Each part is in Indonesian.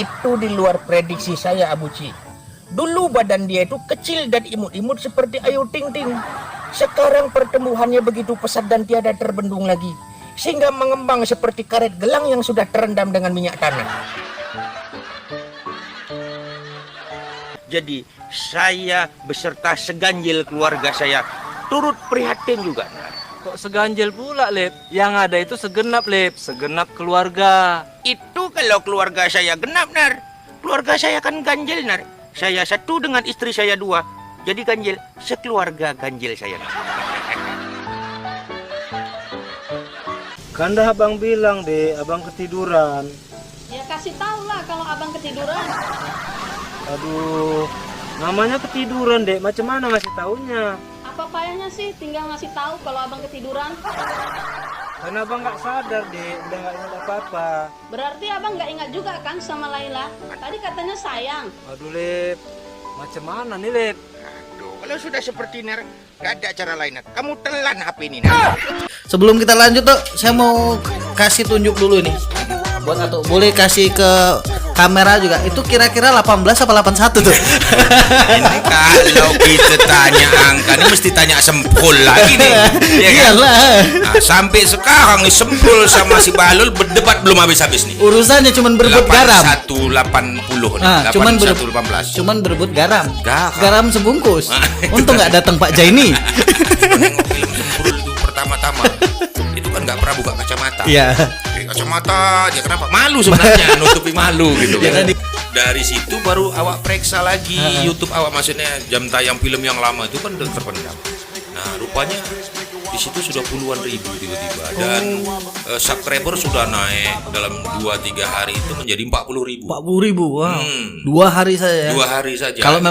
Itu di luar prediksi saya, Abu Ci. Dulu badan dia itu kecil dan imut-imut seperti Ayu Ting Ting. Sekarang pertumbuhannya begitu pesat dan tiada terbendung lagi, sehingga mengembang seperti karet gelang yang sudah terendam dengan minyak tanah. Jadi saya beserta seganjil keluarga saya turut prihatin juga. Kok seganjil pula, Lip? Yang ada itu segenap, Lip. Segenap keluarga. Itu kalau keluarga saya genap, Nar. Keluarga saya kan ganjil, Nar. Saya satu dengan istri saya dua. Jadi ganjil, sekeluarga ganjil saya, Nar. Kan dah abang bilang, Dek, abang ketiduran. Ya kasih tahu lah kalau abang ketiduran. Aduh, namanya ketiduran, Dek. Macam mana ngasih taunya? Apa payahnya sih tinggal ngasih tahu kalau abang ketiduran? Karena abang nggak sadar, Dek. Udah nggak ingat apa-apa. Berarti abang nggak ingat juga kan sama Laila? Tadi katanya sayang. Aduh, Lip. Macam mana nih, Lip? Aduh, kalau sudah seperti Nar, gak ada cara lain, Nar. Kamu telan HP ini, Nar. Sebelum kita lanjut tuh, saya mau kasih tunjuk dulu nih. Buat atau boleh kasih ke kamera juga. Itu kira-kira 18 apa 81 tuh? Ini kalau kita tanya angka ini mesti tanya Sempul lagi nih. Ya kan? Iyalah. Nah, sampai sekarang nih Sempul sama si Bahlul berdebat belum habis-habis nih. Urusannya cuman berebut garam. 8180 nih. Nah, cuman 8118. cuman berebut garam. Garam. Garam sebungkus. Untung nggak datang Pak Jaini. Nengok film Sempul itu pertama-tama. Itu kan nggak pernah buka kacamata. Iya. Kacamata aja kenapa? Malu sebenarnya, nutupi malu gitu Ya, kan. tadi. Dari situ baru awak periksa lagi YouTube awak, maksudnya jam tayang film yang lama itu kan udah terpendam. Nah, rupanya di situ sudah puluhan ribu tiba-tiba dan subscriber sudah naik dalam 2-3 hari itu menjadi 40.000. 40.000. Wow. 2 hari saja. 2 hari saja. Kalau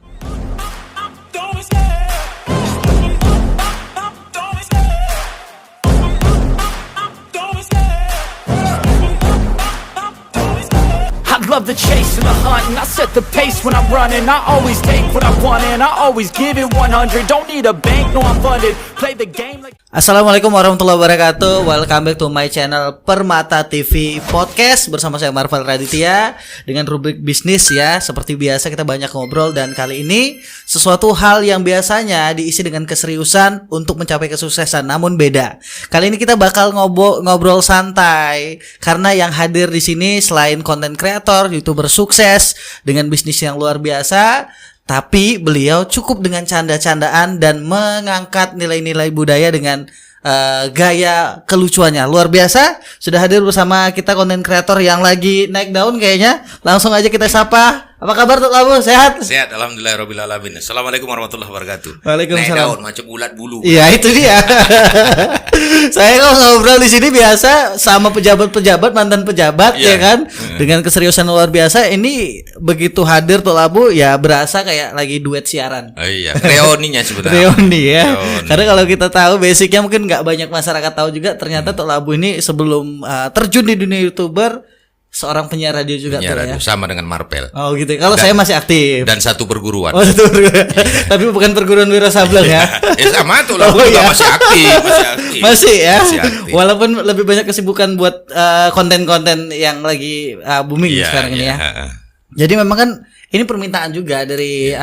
love the chase and the hunt, and I set the pace when I'm running. I always take what I want and I always give it 100. Don't need a bank, no I'm funded. Play the game like. Assalamualaikum warahmatullahi wabarakatuh. Welcome back to my channel Permata TV Podcast bersama saya Marvel Raditya dengan rubrik bisnis ya. Seperti biasa kita banyak ngobrol dan kali ini sesuatu hal yang biasanya diisi dengan keseriusan untuk mencapai kesuksesan, namun beda. Kali ini kita bakal ngobrol santai karena yang hadir di sini selain konten kreator, YouTuber sukses dengan bisnis yang luar biasa, tapi beliau cukup dengan canda-candaan dan mengangkat nilai-nilai budaya dengan gaya kelucuannya. Luar biasa. Sudah hadir bersama kita konten kreator yang lagi naik daun kayaknya. Langsung aja kita sapa. Apa kabar Tuk Labu? Sehat? Sehat, alhamdulillah alamin. Assalamualaikum warahmatullahi wabarakatuh. Waalaikumsalam. Naik daun macam ulat bulu. Iya, itu dia. Saya kalau ngobrol di sini biasa sama pejabat-pejabat, mantan pejabat ya kan. Dengan keseriusan luar biasa, ini begitu hadir Tuk Labu ya berasa kayak lagi duet siaran. Oh iya, reoninya sebenarnya. Reuni ya. Reuni. Karena kalau kita tahu basicnya mungkin nggak banyak masyarakat tahu juga, ternyata Tuk Labu ini sebelum terjun di dunia YouTuber seorang penyiar radio juga tuh ya. Sama dengan Marvel. Oh gitu. Kalau saya masih aktif. Dan satu perguruan. Oh, satu perguruan. Tapi bukan perguruan Wira Sableng ya. Sama tuh lah, juga masih aktif, Masih ya. Masih aktif. Walaupun lebih banyak kesibukan buat konten-konten yang lagi booming sekarang ini ya. Jadi memang kan ini permintaan juga dari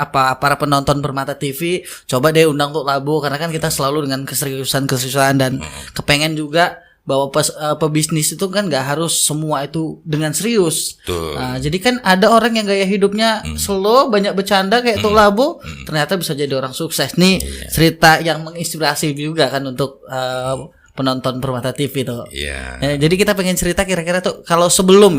para penonton Permata TV. Coba deh undang Tuk Labu karena kan kita selalu dengan keseriusan dan kepengen juga bahwa pebisnis itu kan nggak harus semua itu dengan serius. Nah, jadi kan ada orang yang gaya hidupnya slow, banyak bercanda kayak Tuk Labu, ternyata bisa jadi orang sukses nih. Cerita yang menginspirasi juga kan untuk penonton Permata TV tuh. Iya. Jadi kita pengen cerita kira-kira tuh kalau sebelum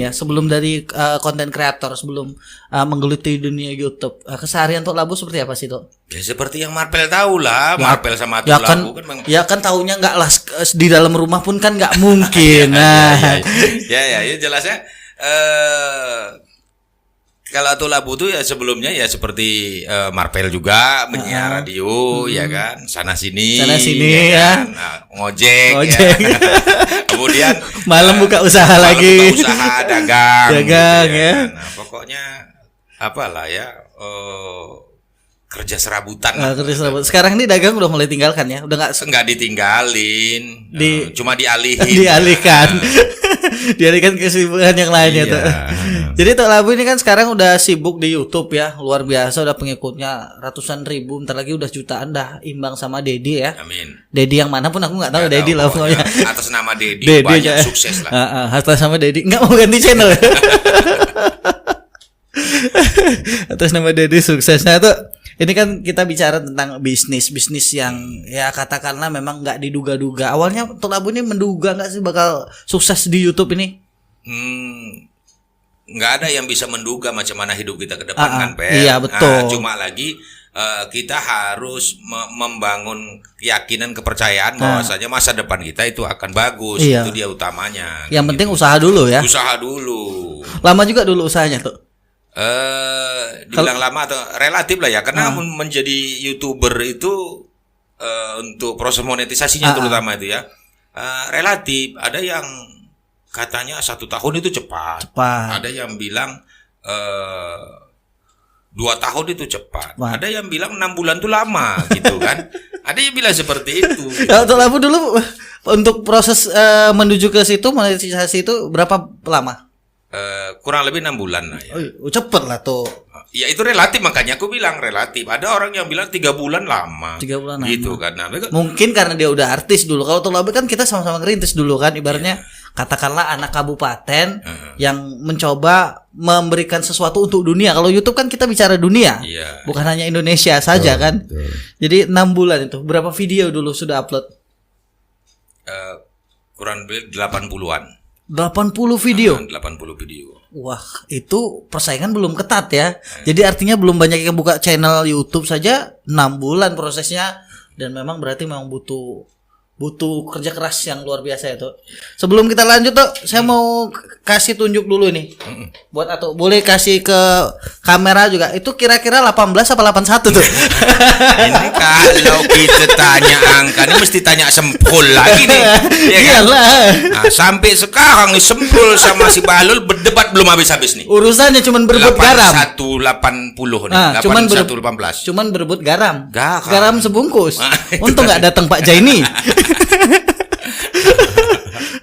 dari konten kreator, sebelum menggeluti dunia YouTube, keseharian Tuk Labu seperti apa sih tuh? Ya seperti yang Marvel tahu lah, Marvel sama Tuk Labu kan ya kan taunya nggak lah di dalam rumah pun kan nggak mungkin. Ya jelasnya. Kalau Tuk Labu tuh ya sebelumnya ya seperti Marvel juga menyiar radio ya kan, sana sini ya kan? Nah, ngojek. Ya. Kemudian malam buka usaha lagi. Buka usaha dagang gitu ya. Nah, pokoknya apalah ya kerja serabutan. Sekarang ini dagang udah mulai tinggalkan ya, udah nggak ditinggalin, cuma dialihin. Dialihkan. Dialihkan kesibukan yang lainnya Iya. tuh. Jadi Tok Labu ini kan sekarang udah sibuk di YouTube ya, luar biasa, udah pengikutnya ratusan ribu, bentar lagi udah jutaan dah, imbang sama Dedi ya. Amin. Dedi yang mana pun aku nggak tahu, Nggak Dedi tahu, lah pokoknya. atas nama Dedi, Dedi banyak aja. sukses lah. Atas sama Dedi, nggak mau ganti channel. Atas nama Dedi suksesnya tuh. Ini kan kita bicara tentang bisnis yang ya katakanlah memang nggak diduga-duga. Awalnya Tok Labu ini menduga nggak sih bakal sukses di YouTube ini? Nggak ada yang bisa menduga macam mana hidup kita ke depan kan, Per. Iya, betul. Cuma lagi kita harus membangun keyakinan, kepercayaan bahwasanya masa depan kita itu akan bagus. Iya. Itu dia utamanya. Yang penting usaha dulu ya. Usaha dulu. Lama juga dulu usahanya tuh. Dibilang lama atau relatif lah ya, karena menjadi YouTuber itu untuk proses monetisasinya terutama itu ya relatif. Ada yang katanya 1 tahun itu cepat. Ada yang bilang 2 tahun itu cepat. Ada yang bilang 6 bulan itu lama gitu kan. Ada yang bilang seperti itu. Kalau Tok Labu dulu untuk proses menuju ke situ monetisasi itu berapa lama? Kurang lebih 6 bulan lah ya. Oh, cepet lah tuh. Ya itu relatif, makanya aku bilang relatif. Ada orang yang bilang 3 bulan lama. 3 bulan gitu lama. kan. Nah, Mungkin karena dia udah artis dulu. Kalau Tok Labu kan kita sama-sama ngerintis dulu kan, ibaratnya katakanlah anak kabupaten yang mencoba memberikan sesuatu untuk dunia. Kalau YouTube kan kita bicara dunia. Bukan hanya Indonesia saja kan. Jadi 6 bulan itu berapa video dulu sudah upload? Kurang lebih 80-an. 80 video. 80 video. Wah, itu persaingan belum ketat ya. Jadi artinya belum banyak yang buka channel YouTube saja 6 bulan prosesnya, dan memang berarti memang butuh kerja keras yang luar biasa itu. Sebelum kita lanjut tuh, saya mau kasih tunjuk dulu nih. Buat atau boleh kasih ke kamera juga. Itu kira-kira 18 apa 81 tuh? Ini kalau kita tanya angka ini mesti tanya Sempul lagi nih. Ya kan? Iyalah. Nah, sampai sekarang nih Sempul sama si Bahlul berdebat belum habis-habis nih. Urusannya cuman berebut garam. 8180 nih. 8118. Cuman berebut garam. Garam. Sebungkus. Nah, Untung nggak datang Pak Jaini.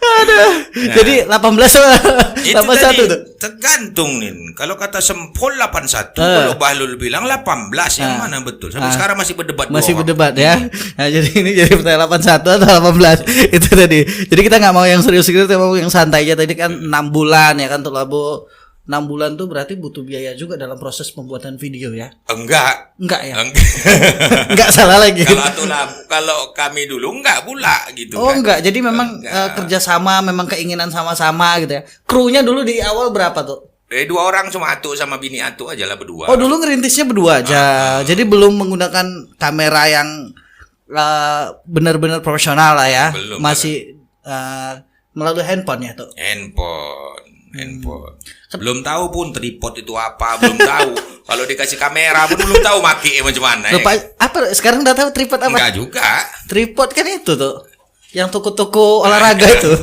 Aduh. Jadi 18 sama Itu 81 tadi tuh. tergantung nih. Kalau kata Sempul 81, kalau Bahlul bilang 18, yang mana betul? Sampai sekarang masih berdebat. Masih dua orang. berdebat ya. Nah, jadi ini jadi pertanyaan 81 atau 18 itu tadi. Jadi kita nggak mau yang serius-serius, kita mau yang santai aja. Tadi kan 6 bulan ya kan Tok Labu. 6 bulan tuh berarti butuh biaya juga dalam proses pembuatan video ya. Enggak ya. Enggak. Enggak salah lagi. Kalau kami dulu enggak pula gitu. Oh kan. enggak, jadi memang kerjasama, memang keinginan sama-sama gitu ya. Krunya dulu di awal berapa tuh? 2 orang cuma Atu sama bini Atu aja lah berdua. Oh dulu ngerintisnya berdua aja, jadi belum menggunakan kamera yang benar-benar profesional lah ya. Belum, masih melalui handphone ya tuh. Handphone. Belum tahu pun tripod itu apa, belum tahu. Kalau dikasih kamera pun belum tahu maki macam mana. Lupa, apa sekarang udah tahu tripod apa? Enggak juga. Tripod kan itu tuh, yang toko-toko olahraga itu.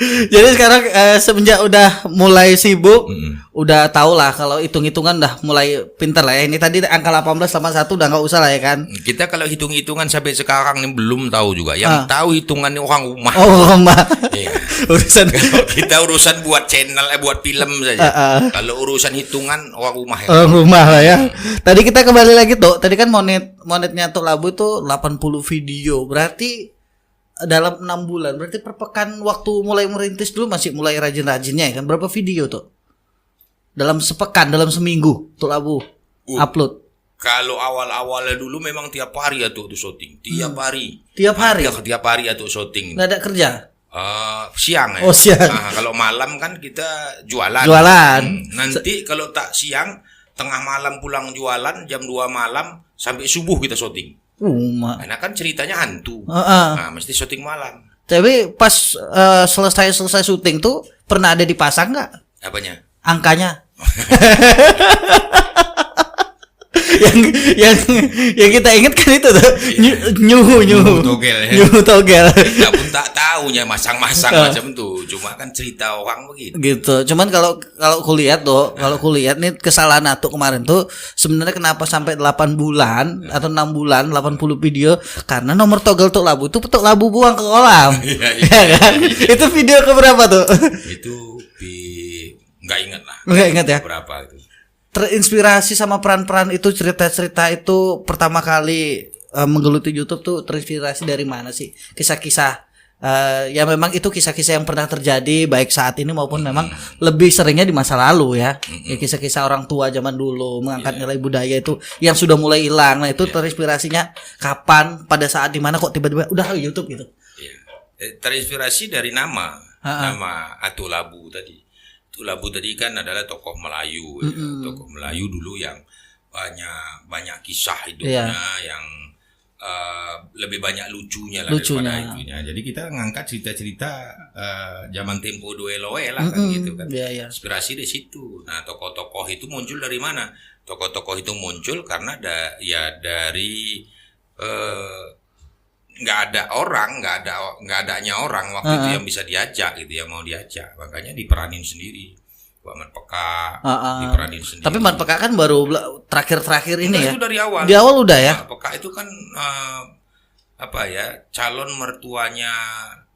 Jadi sekarang semenjak udah mulai sibuk, udah tau lah kalau hitung-hitungan udah mulai pinter lah ya. Ini tadi angka 18 sama 1 udah nggak usah lah ya kan. Kita kalau hitung-hitungan sampai sekarang ini belum tahu juga. Yang tahu hitungannya orang rumah. Oh rumah. Iya. Urusan Kalau kita urusan buat channel, buat film saja. Kalau urusan hitungan orang rumah ya. orang rumah lah ya. Tadi kita kembali lagi tuh. Tadi kan monetnya Tok Labu itu 80 video. Berarti dalam 6 bulan, berarti per pekan waktu mulai merintis dulu masih mulai rajin-rajinnya ya kan. Berapa video tuh? Dalam sepekan, dalam seminggu Tok Labu upload. Kalau awal-awalnya dulu memang tiap hari ya tuh syuting. Tiap hari. Tiap hari. Tiap hari ya tuh syuting. Nggak ada kerja. Siang ya. Oh siang. Nah, kalau malam kan kita jualan. Nanti kalau tak siang, tengah malam pulang jualan, jam 2 malam sampai subuh kita syuting. Karena kan ceritanya hantu. Nah, mesti syuting malam. Tapi pas selesai syuting tuh pernah ada dipasang nggak? Apanya? Angkanya. yang kita ingat kan itu tuh nyuhu togel ya. nyuhu togel Kita pun tak tahunya masang-masang macam tuh. Cuma kan cerita orang begitu. gitu. Cuman kalau kulihat nih kesalahan Atuk kemarin tuh sebenarnya kenapa sampai 8 bulan atau 6 bulan 80 video, karena nomor togel Tuk Labu itu Tuk Labu buang ke kolam. Ya kan? Itu video keberapa tuh? Itu nggak ingat lah. Nggak ingat ya? Berapa itu? Terinspirasi sama peran-peran itu, cerita-cerita itu pertama kali menggeluti YouTube tuh terinspirasi dari mana sih? Kisah-kisah ya memang itu kisah-kisah yang pernah terjadi baik saat ini maupun memang lebih seringnya di masa lalu ya. Ya kisah-kisah orang tua zaman dulu mengangkat nilai budaya itu yang sudah mulai hilang. Nah, itu terinspirasinya kapan, pada saat dimana kok tiba-tiba udah YouTube gitu. Ya. Terinspirasi dari nama Atuk Labu tadi. Atuk Labu tadi kan adalah tokoh Melayu, ya. Tokoh Melayu dulu yang banyak kisah hidupnya yang lebih banyak lucunya daripada itunya. Jadi kita ngangkat cerita-cerita zaman tempo dueloe lah kan gitu kan. Inspirasi di situ. Nah, tokoh-tokoh itu muncul dari mana? Tokoh-tokoh itu muncul karena dari nggak adanya orang waktu itu yang bisa diajak gitu, yang mau diajak, makanya diperanin sendiri. Muhammad Peka diperanin sendiri. Tapi Muhammad Peka kan baru terakhir ini ya. Itu dari awal. Di awal udah ya. Peka itu kan calon mertuanya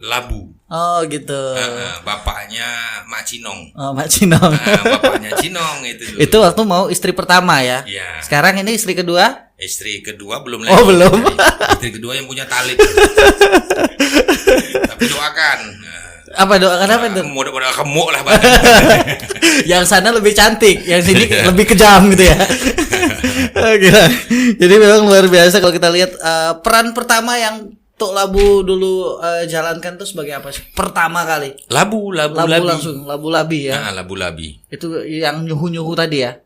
Labu. Oh gitu. Bapaknya Mak Cinong. Oh, Mak Cinong. Bapaknya Cinong itu dulu. Itu waktu mau istri pertama ya. Iya. Sekarang ini istri kedua? Istri kedua belum lagi. Oh, belum. Istri kedua yang punya tali. Tapi doakan. Apa doakan apa itu? Mudah-mudahan gemuk lah badan. Yang sana lebih cantik, yang sini lebih kejam gitu ya. Gila. Jadi memang luar biasa kalau kita lihat peran pertama yang Tuk Labu dulu jalankan tuh sebagai apa sih? Pertama kali. Labu langsung, Labu Labi ya. Labu Labi. Itu yang nyuhu-nyuhu tadi ya.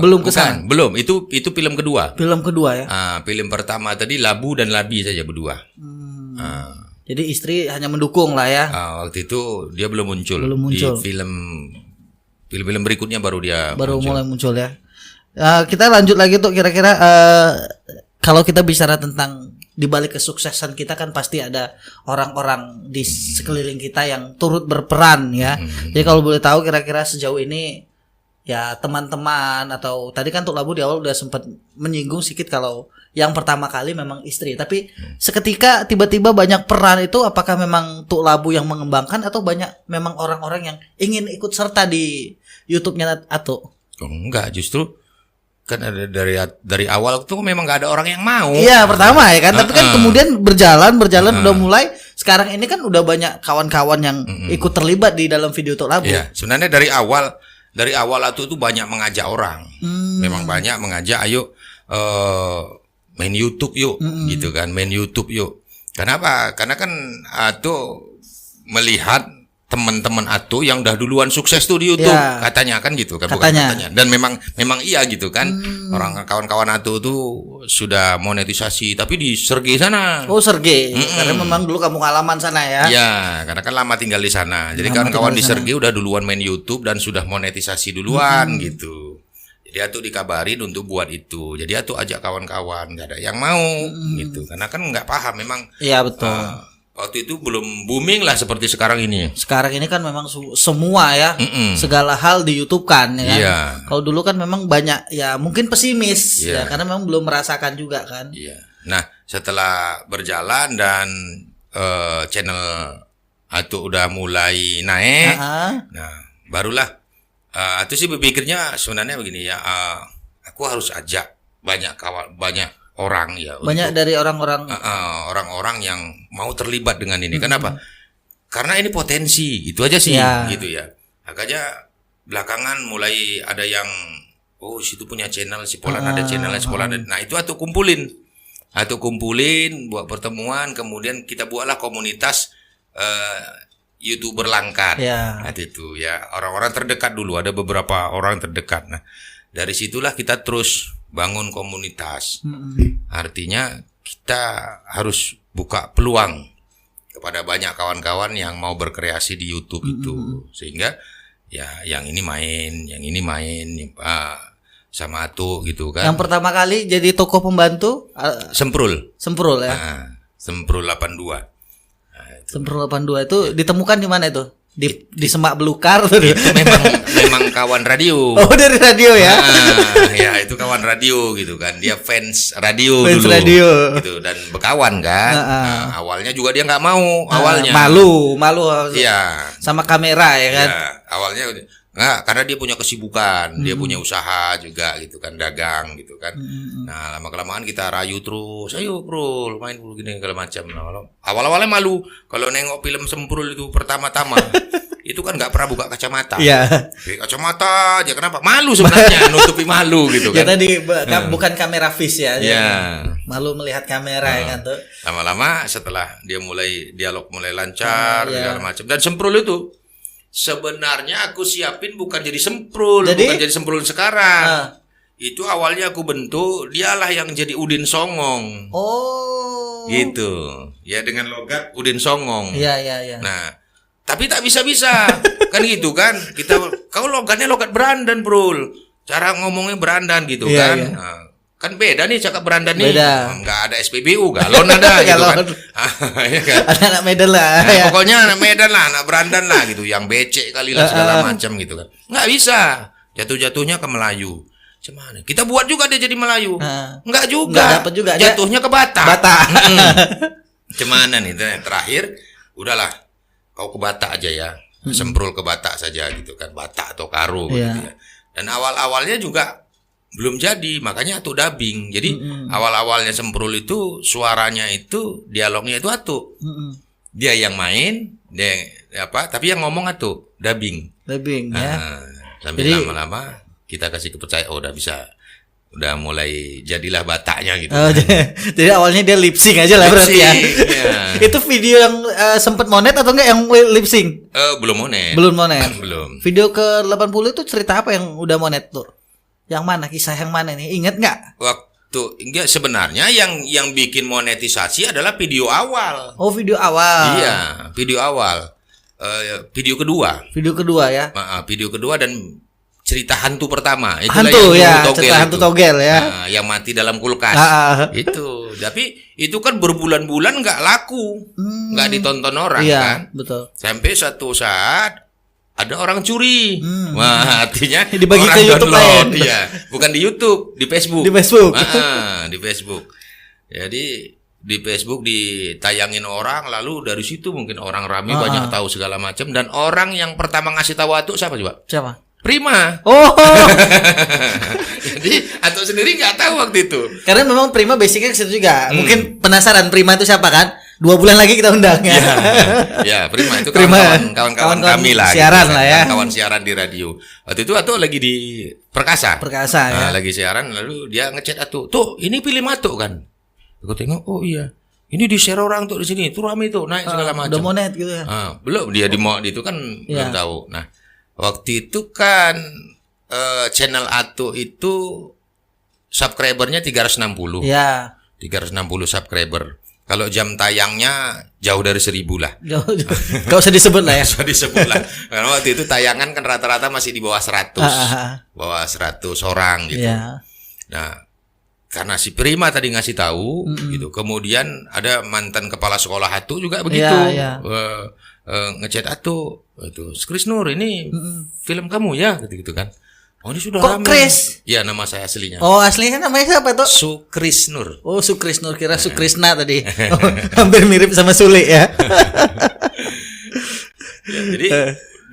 Belum kesana. Belum. Itu film kedua. Film kedua ya. Film pertama tadi Labu dan Labi saja berdua. Jadi istri hanya mendukung lah ya. Waktu itu dia belum muncul. Di film berikutnya baru mulai muncul ya. Kita lanjut lagi tuh kira-kira kalau kita bicara tentang di balik kesuksesan kita kan pasti ada orang-orang di sekeliling kita yang turut berperan ya. Jadi kalau boleh tahu kira-kira sejauh ini ya teman-teman atau tadi kan Tuk Labu di awal udah sempat menyinggung sedikit kalau yang pertama kali memang istri, tapi seketika tiba-tiba banyak peran itu apakah memang Tuk Labu yang mengembangkan atau banyak memang orang-orang yang ingin ikut serta di YouTube-nya Atuk? Enggak, justru kan ada dari awal tuh memang nggak ada orang yang mau. Iya pertama ya kan, tapi kan kemudian berjalan udah mulai sekarang ini kan udah banyak kawan-kawan yang ikut terlibat di dalam video Tuk Labu. Iya, sebenarnya dari awal Atuk tuh banyak mengajak orang, memang banyak mengajak, ayo main YouTube yuk, gitu kan, main YouTube yuk. Kenapa? Karena kan Atuk melihat teman-teman Atuk yang udah duluan sukses tuh di YouTube, katanya kan gitu kan, bukan katanya. Dan memang iya gitu kan. Orang kawan-kawan Atuk tuh sudah monetisasi tapi di Sergei sana. Oh, Sergei. Karena memang dulu kampung halaman sana ya. Iya, karena kan lama tinggal di sana. Jadi kawan-kawan di Sergei udah duluan main YouTube dan sudah monetisasi duluan gitu. Jadi Atuk dikabarin untuk buat itu. Jadi Atuk ajak kawan-kawan, gak ada yang mau gitu. Karena kan nggak paham memang. Iya betul. Waktu itu belum booming lah seperti sekarang ini. Sekarang ini kan memang semua ya, segala hal di YouTube kan ya kan? Iya. Kalau dulu kan memang banyak ya mungkin pesimis ya karena memang belum merasakan juga kan. Iya. Nah, setelah berjalan dan channel Atuk udah mulai naik. Nah, barulah Atuk sih berpikirnya sebenarnya begini ya, aku harus ajak banyak orang ya, banyak dari orang-orang yang mau terlibat dengan ini. Kenapa? Karena ini potensi, itu aja sih gitu ya. Makanya belakangan mulai ada yang situ punya channel, si Polan ada channelnya, si Polan ada. Nah, itu Atuk kumpulin buat pertemuan, kemudian kita buatlah komunitas YouTuber Langkat. Nah, itu ya, orang-orang terdekat dulu, ada beberapa orang terdekat. Nah, dari situlah kita terus bangun komunitas. Artinya kita harus buka peluang kepada banyak kawan-kawan yang mau berkreasi di YouTube itu, sehingga ya yang ini main, sama Atuk gitu kan. Yang pertama kali jadi tokoh pembantu Semprul. Semprul ya. Nah, Semprul 82. Semprul 82 itu ditemukan di mana itu? Di Semak Belukar tuh. Itu memang kawan radio. Oh, dari radio ya. Nah, ya itu kawan radio gitu kan. Dia fans radio Fans dulu. radio. Gitu dan berkawan kan. Nah, awalnya juga dia nggak mau awalnya. Malu Iya. sama kamera ya kan. Ya, awalnya nggak, karena dia punya kesibukan, dia punya usaha juga gitu kan, dagang gitu kan. Nah, lama kelamaan kita rayu terus, ayo bro, main dulu gini segala macam. Nah, awal-awalnya malu kalau nengok film Semprul itu pertama-tama, itu kan nggak pernah buka kacamata. Iya. Kacamata aja, kenapa? Malu sebenarnya, nutupi malu gitu Ya kan. tadi bukan kamera fish ya. Ya. Malu melihat kamera ya kan tuh. Lama-lama setelah dia mulai dialog mulai lancar Iya. segala macam, dan Semprul itu sebenarnya aku siapin bukan jadi Semprul, Jadi? bukan jadi Semprul sekarang. Itu awalnya aku bentuk, dialah yang jadi Udin Songong. Oh. Gitu. Ya dengan logat Udin Songong. Iya. Nah, tapi tak bisa-bisa. Kan gitu kan. Kau logatnya logat Berandan, Bro. Cara ngomongnya Berandan gitu Iya, kan. iya. Nah, kan beda nih cakap Berandan nih. Beda. Enggak ada SPBU, galon ada gitu kan. Iya kan. Anak-anak Medan lah. Nah, Ya. pokoknya anak Medan lah, anak Berandan lah gitu, yang becek kali lah segala macam gitu kan. Nggak bisa, jatuh-jatuhnya ke Melayu. Cuman kita buat juga dia jadi Melayu. Nggak juga. Nggak dapet juga, dia jatuhnya ke Batak. Batak. Cuman nih terakhir, udahlah kau ke Batak aja ya, Semprul ke Batak saja gitu kan, Batak atau Karo gitu Iya. ya. Dan awal-awalnya juga belum jadi, makanya Atuk dubbing. Jadi awal-awalnya Semprul itu suaranya itu, dialognya itu Atuk. Dia yang main, dia tapi yang ngomong Atuk, dubbing. Dubbing ya. Nah, sambil Jadi- lama-lama kita kasih kepercayaan, udah bisa, udah mulai jadilah Bataknya gitu. Oh, jadi awalnya dia lip sync aja lah Lip berarti ya. sync, iya. Itu video yang sempet monet atau enggak yang lip sync? Belum monet. Belum monet. Belum. Video ke 80 itu cerita apa yang udah monet tuh? Yang mana? Kisah yang mana nih? Ingat nggak? Enggak, sebenarnya yang bikin monetisasi adalah video awal. Oh, video awal. Iya, video awal. Video kedua. Video kedua ya. Video kedua dan cerita hantu pertama. Itulah Hantu yang ya, cerita hantu togel ya. Nah, yang mati dalam kulkas. Itu. Tapi itu kan berbulan-bulan nggak laku, nggak ditonton orang Iya, kan. betul. Sampai satu saat ada orang curi. Wah, artinya Dibagi orang ke YouTube download. lain. Iya, bukan di YouTube, di Facebook. Di Facebook. Di Facebook. Jadi di Facebook ditayangin orang, lalu dari situ mungkin orang rame banyak tahu segala macam, dan orang yang pertama ngasih tahu Atuk siapa coba? Siapa? Prima. Oh. Jadi Atuk sendiri nggak tahu waktu itu. Karena memang Prima basicnya ke situ juga. Mungkin penasaran Prima itu siapa kan? 2 bulan lagi kita undang ya. Ya, Prima itu Prima. kawan-kawan kami lah. Siaran gitu, lah ya. Kawan siaran di radio. Waktu itu Atuk lagi di Perkasa. Perkasa ya. Lagi siaran, lalu dia ngechat Atuk. Tuh, ini film Atuk kan? Aku tengok, oh iya. Ini di share orang tuh di sini. Itu rame tuh, naik segala macam. Udah monet gitu ya. Belum, dia di itu kan belum tahu. Nah, waktu itu kan channel Atuk itu subscribernya 360. Ya. 360 subscriber. Kalau jam tayangnya jauh dari 1000 lah. Jauh. Gak usah disebut lah ya. Bisa disebut lah. Karena waktu itu tayangan kan rata-rata masih di bawah 100. Bawah 100 orang gitu. Ya. Nah, karena si Prima tadi ngasih tahu gitu. Kemudian ada mantan kepala sekolah Atuk juga begitu. Ya. Ngechat Atuk, itu Kris Nur, ini film kamu ya, gitu kan. Oh, ini sudah Kok ramai. Kris? Ya, nama saya aslinya. Oh, aslinya namanya siapa tuh? Sukris Nur. Oh, Sukris Nur, kira Sukrisna tadi. Oh, hampir mirip sama Sule ya. Jadi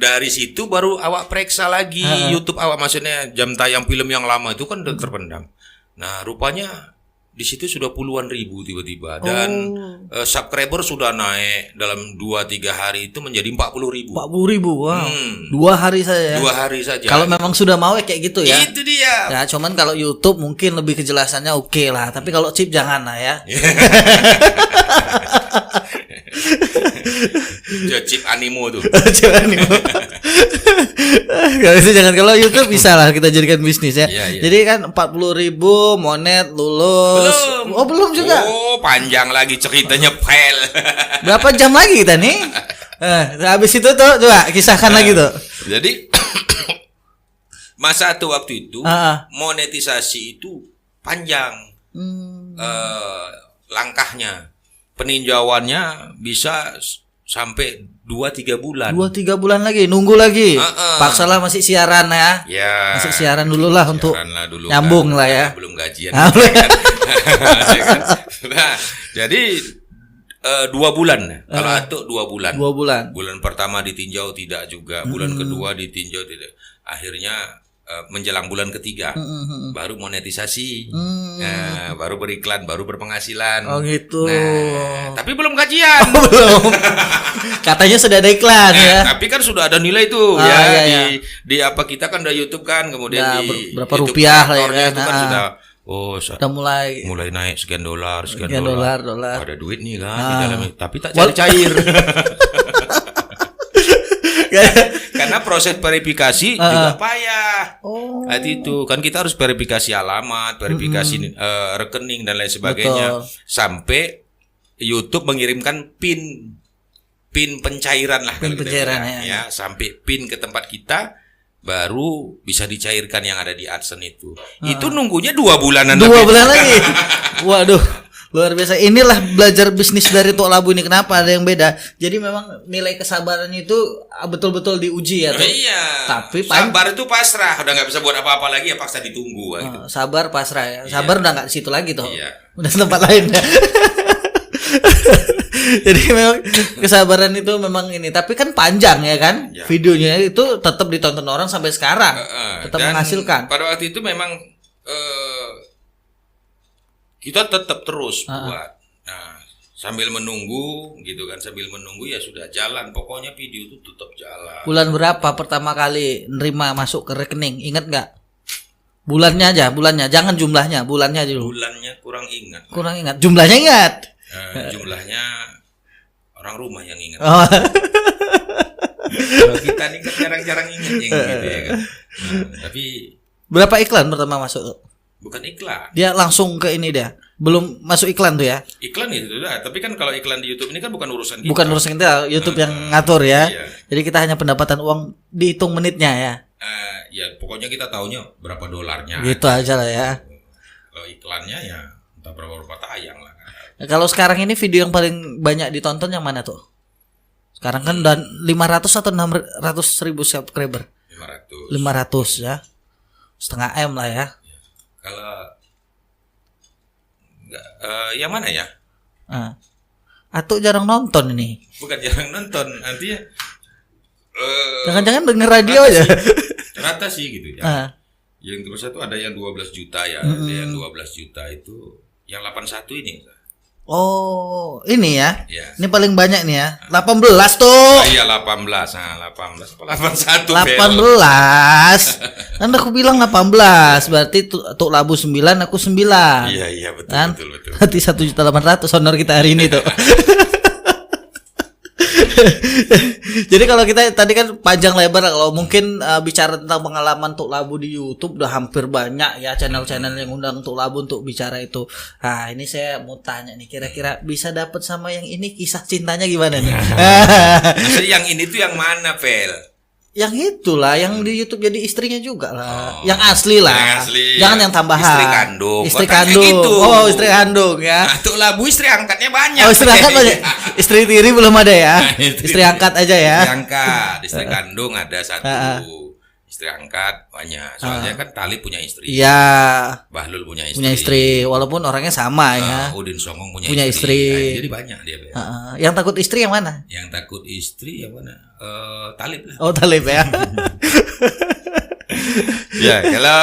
dari situ baru awak periksa lagi YouTube awak, maksudnya jam tayang film yang lama itu kan udah terpendam. Nah, rupanya di situ sudah puluhan ribu tiba-tiba, dan subscriber sudah naik dalam 2-3 hari itu menjadi 40.000. 40.000, wow. 2 hari saja ya. 2 hari saja. Kalau memang sudah mau ya kayak gitu ya. Itu dia. Ya, cuman kalau YouTube mungkin lebih kejelasannya oke lah, tapi kalau chip jangan lah ya. Chip animo tuh. Jangan nih. Kalau itu jangan, kalau YouTube bisa lah kita jadikan bisnis ya. Iya. Jadi kan 40.000 monet lulus. Oh, belum juga. Oh, panjang lagi ceritanya, Pel. Berapa jam lagi kita nih? Habis itu tuh coba kisahkan lagi tuh. Jadi masa tuh waktu itu Ah. monetisasi itu panjang Hmm. langkahnya, peninjauannya bisa sampai 2-3 bulan. 2-3 bulan lagi nunggu lagi. Ah. Paksalah masih siaran ya. Ya. Masih siaran dulu lah untuk Siaran lah dulu nyambung kan. lah ya. Belum gajian. Ah, Nah, jadi 2 bulan. Kalau Atuk 2 bulan. 2 bulan. Bulan pertama ditinjau tidak juga, bulan kedua ditinjau tidak. Akhirnya menjelang bulan ketiga baru monetisasi. Nah, baru beriklan, baru berpenghasilan. Oh gitu. Nah, tapi belum gajian. Belum. Katanya sudah ada iklan ya. Tapi kan sudah ada nilai tuh Ah, ya iya, iya. di apa kita kan udah YouTube kan, kemudian Udah di berapa YouTube rupiah lah ya kreatornya kan. itu kan Ah. sudah Udah mulai naik sekian dolar. dolar. Ada duit nih kan Ah. di dalamnya, tapi tak cair. Karena proses verifikasi juga payah. Oh. Nah, itu kan kita harus verifikasi alamat, verifikasi rekening dan lain sebagainya. Betul. Sampai YouTube mengirimkan pin pencairan lah Pin kalau kita pencairan, bilang, ya. sampai pin ke tempat kita baru bisa dicairkan yang ada di AdSense itu. Itu nunggunya 2 bulanan 2 lebih. bulan lagi. Waduh, luar biasa. Inilah belajar bisnis dari Tok Labu ini. Kenapa ada yang beda? Jadi memang nilai kesabaran itu betul-betul diuji ya, Tok. Iya. Tapi sabar itu pasrah, udah nggak bisa buat apa-apa lagi, ya paksa ditunggu gitu. sabar pasrah ya. Sabar udah nggak di situ lagi toh. Iya. Udah di tempat lain ya. Jadi memang kesabaran itu memang ini, tapi kan panjang ya kan? Ya. Videonya itu tetap ditonton orang sampai sekarang. Tetap Dan menghasilkan. pada waktu itu memang kita tetap terus buat. Nah, sambil menunggu gitu kan, sambil menunggu ya sudah jalan. Pokoknya video itu tetap jalan. Bulan berapa pertama kali nerima masuk ke rekening? Ingat nggak? Bulannya aja, bulannya. Jangan jumlahnya, bulannya dulu. Bulannya kurang ingat. Kurang ingat. Jumlahnya ingat. Jumlahnya orang rumah yang ingat. Oh. Kalau kita nih kan jarang-jarang ingat yang gitu ya kan. Tapi Berapa iklan pertama masuk? bukan iklan. Dia langsung ke ini dia. Belum masuk iklan tuh ya. Iklan itu sudah, tapi kan kalau iklan di YouTube ini kan bukan urusan kita. Bukan urusan kita, YouTube yang ngatur ya. Iya. Jadi kita hanya pendapatan uang dihitung menitnya ya. Ya pokoknya kita taunya berapa dolarnya. Gitu aja lah ya. Kalau iklannya ya entah berapa tayang lah. Nah, kalau sekarang ini video yang paling banyak ditonton yang mana tuh? Sekarang kan dan 500 atau 600 ribu subscriber. 500. 500 ya. Setengah M lah ya. Kalau enggak, yang mana ya? Atau jarang nonton ini. Bukan jarang nonton, artinya Jangan-jangan denger radio aja. rata sih gitu ya. Yang terus itu ada yang 12 juta ya, ada yang 12 juta itu, yang 81 ini. Oh, ini ya. Ya. Ini paling banyak nih ya. 18 tuh. Iya 18. Nah, 18 81 18. Kan aku bilang 18. Berarti Tok Labu 9, aku 9. Iya betul, Kan? betul. Berarti 1.800.000 honor kita hari ini tuh. Jadi kalau kita tadi kan panjang lebar, kalau mungkin bicara tentang pengalaman Tok Labu di YouTube udah hampir banyak ya channel-channel yang undang Tok Labu untuk bicara itu. Nah, ini saya mau tanya nih, kira-kira bisa dapat sama yang ini kisah cintanya gimana nih? Maksudnya yang ini tuh yang mana, Pel? Yang itulah, yang di YouTube jadi istrinya juga lah. Yang asli lah. Yang asli. Jangan yang tambahan. Istri kandung. Istri Katanya kandung. gitu. Oh, istri kandung ya. Nah, Tok Labu istri angkatnya banyak. Oh, istri angkat banyak. Istri tiri belum ada ya. Istri Istri angkat aja ya. Istri angkat, istri kandung ada satu. Istri angkat banyak. Soalnya kan Talib punya istri. Iya. Bahlul punya istri. Punya istri, walaupun orangnya sama ya. Udin Songong punya Punya istri. Nah, jadi banyak dia. Pel. Yang takut istri yang mana? Yang takut istri yang mana? Talib lah. Oh, Talib ya. Ya, kalau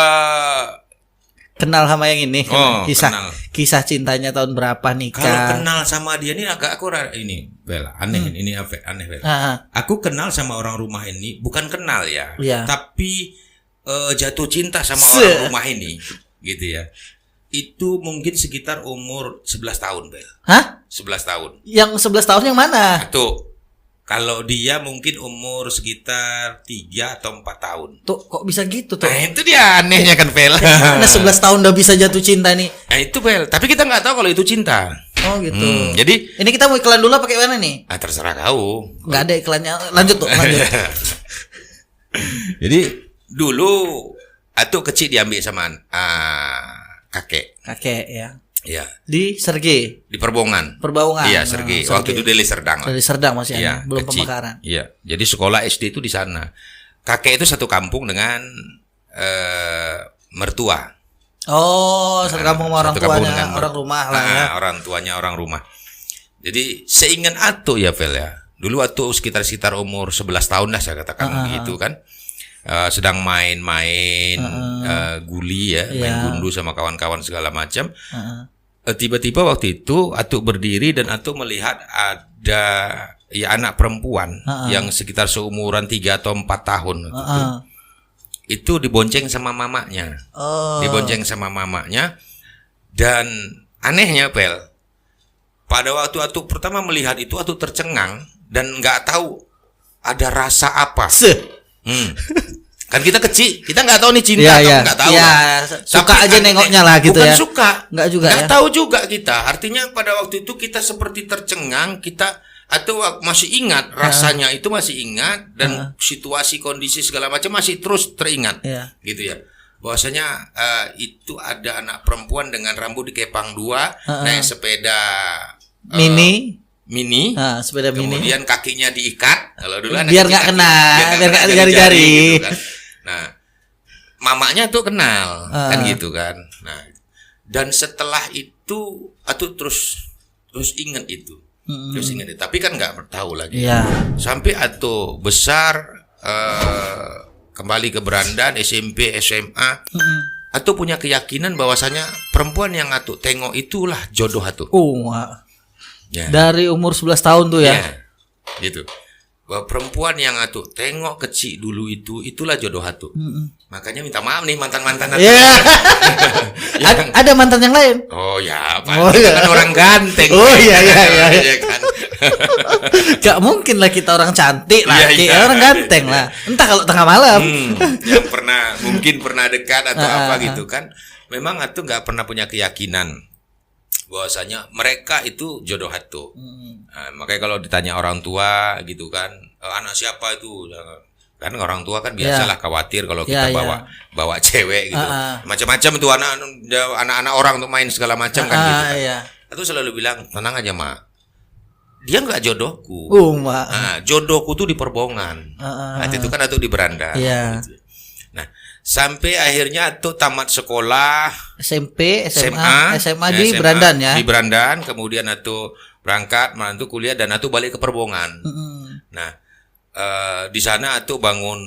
Kenal sama yang ini. Oh, kenal. Kisah cintanya tahun berapa kalau nikah? kenal sama dia ini agak ini, Bel, aneh ini aneh, Bel. Aku kenal sama orang rumah ini, bukan kenal ya, Iya. tapi jatuh cinta sama orang rumah ini, gitu ya. Itu mungkin sekitar umur 11 tahun, Bel. Hah? 11 tahun. Yang 11 tahun yang mana? Tuh. Kalau dia mungkin umur sekitar 3 atau 4 tahun. Tuh, kok bisa gitu tuh? Nah, itu dia anehnya kan, Bel. Ada 11 tahun udah bisa jatuh cinta nih. Nah, itu, Bel. Tapi kita nggak tahu kalau itu cinta. Oh gitu. Jadi Ini kita mau iklan dulu apa kayak mana nih? terserah kau. Nggak ada iklannya. Lanjut tuh, lanjut. Jadi dulu Atuk kecil diambil sama kakek. Kakek ya. Ya, Di Sergei, di Perbongan. Perbaungan. Iya, Sergei. Waktu itu Deli Serdang. Dari Serdang masih Iya, belum kecil. Pemekaran. Iya, jadi sekolah SD itu di sana. Kakek itu satu kampung dengan mertua. Oh, satu kampung sama orang Satu kampung tuanya, dengan orang rumah lah ya. Orang tuanya orang rumah. Jadi seingat Atuk ya, Vel ya. Dulu Atuk sekitar umur 11 tahun lah saya katakan begitu kan. Sedang main-main guli ya, main gundu sama kawan-kawan segala macam. Tiba-tiba waktu itu Atuk berdiri dan Atuk melihat ada ya anak perempuan yang sekitar seumuran 3 atau 4 tahun itu dibonceng sama mamanya. Dibonceng sama mamanya. Dan anehnya Pel, pada waktu Atuk pertama melihat itu Atuk tercengang dan nggak tahu ada rasa apa. Kan kita kecil, kita nggak tahu nih cinta atau nggak tahu. Suka Tapi aja nengoknya lah gitu bukan ya. suka, Nggak juga nggak ya. tahu juga kita. Artinya pada waktu itu kita seperti tercengang, kita atau masih ingat rasanya itu masih ingat dan situasi kondisi segala macam masih terus teringat, gitu ya. Bahwasanya itu ada anak perempuan dengan rambut dikepang 2, naik sepeda mini, sepeda mini. kemudian kakinya diikat. Kalau dulu anak Biar kecil nggak kaki- kena, biar nggak kena jari-jari. gitu kan. Nah, mamanya tuh kenal, kan gitu kan. Nah, dan setelah itu Atuk terus ingat itu, terus ingat itu. Tapi kan nggak tahu lagi. Iya. Sampai Atuk besar, kembali ke Berandan, SMP, SMA. Atuk punya keyakinan bahwasanya perempuan yang Atuk tengok itulah jodoh Atuk. Ya. Dari umur 11 tahun tuh ya. Ya, gitu. Bahwa perempuan yang Atuk tengok kecil dulu itulah jodoh Atuk. Makanya minta maaf nih mantan-mantan Atuk. Iya. Yang- Ada mantan yang lain. Oh ya, Pak. Oh, Kita iya. kan orang ganteng. Oh, iya. Iya kan. Gak mungkin lah kita orang cantik lah, Iya. orang ganteng lah. Entah kalau tengah malam. Yang mungkin pernah dekat atau apa gitu kan. Memang Atuk nggak pernah punya keyakinan bahwasanya mereka itu jodoh Atuk. Nah, makanya kalau ditanya orang tua gitu kan, anak siapa itu? Kan orang tua kan biasalah khawatir kalau kita bawa cewek gitu. Macam-macam itu anak-anak orang untuk main segala macam kan gitu kan. Atuk selalu bilang, tenang aja, Mak. Dia nggak jodohku. Mak. Nah, jodohku tuh di Perbongan. Nah, itu kan Atuk di Berandan. Gitu. Nah, sampai akhirnya Atuk tamat sekolah SMP, SMA di Berandan ya. Di Berandan, kemudian Atuk berangkat, Atuk kuliah dan Atuk balik ke Perbongan. Nah, di sana Atuk bangun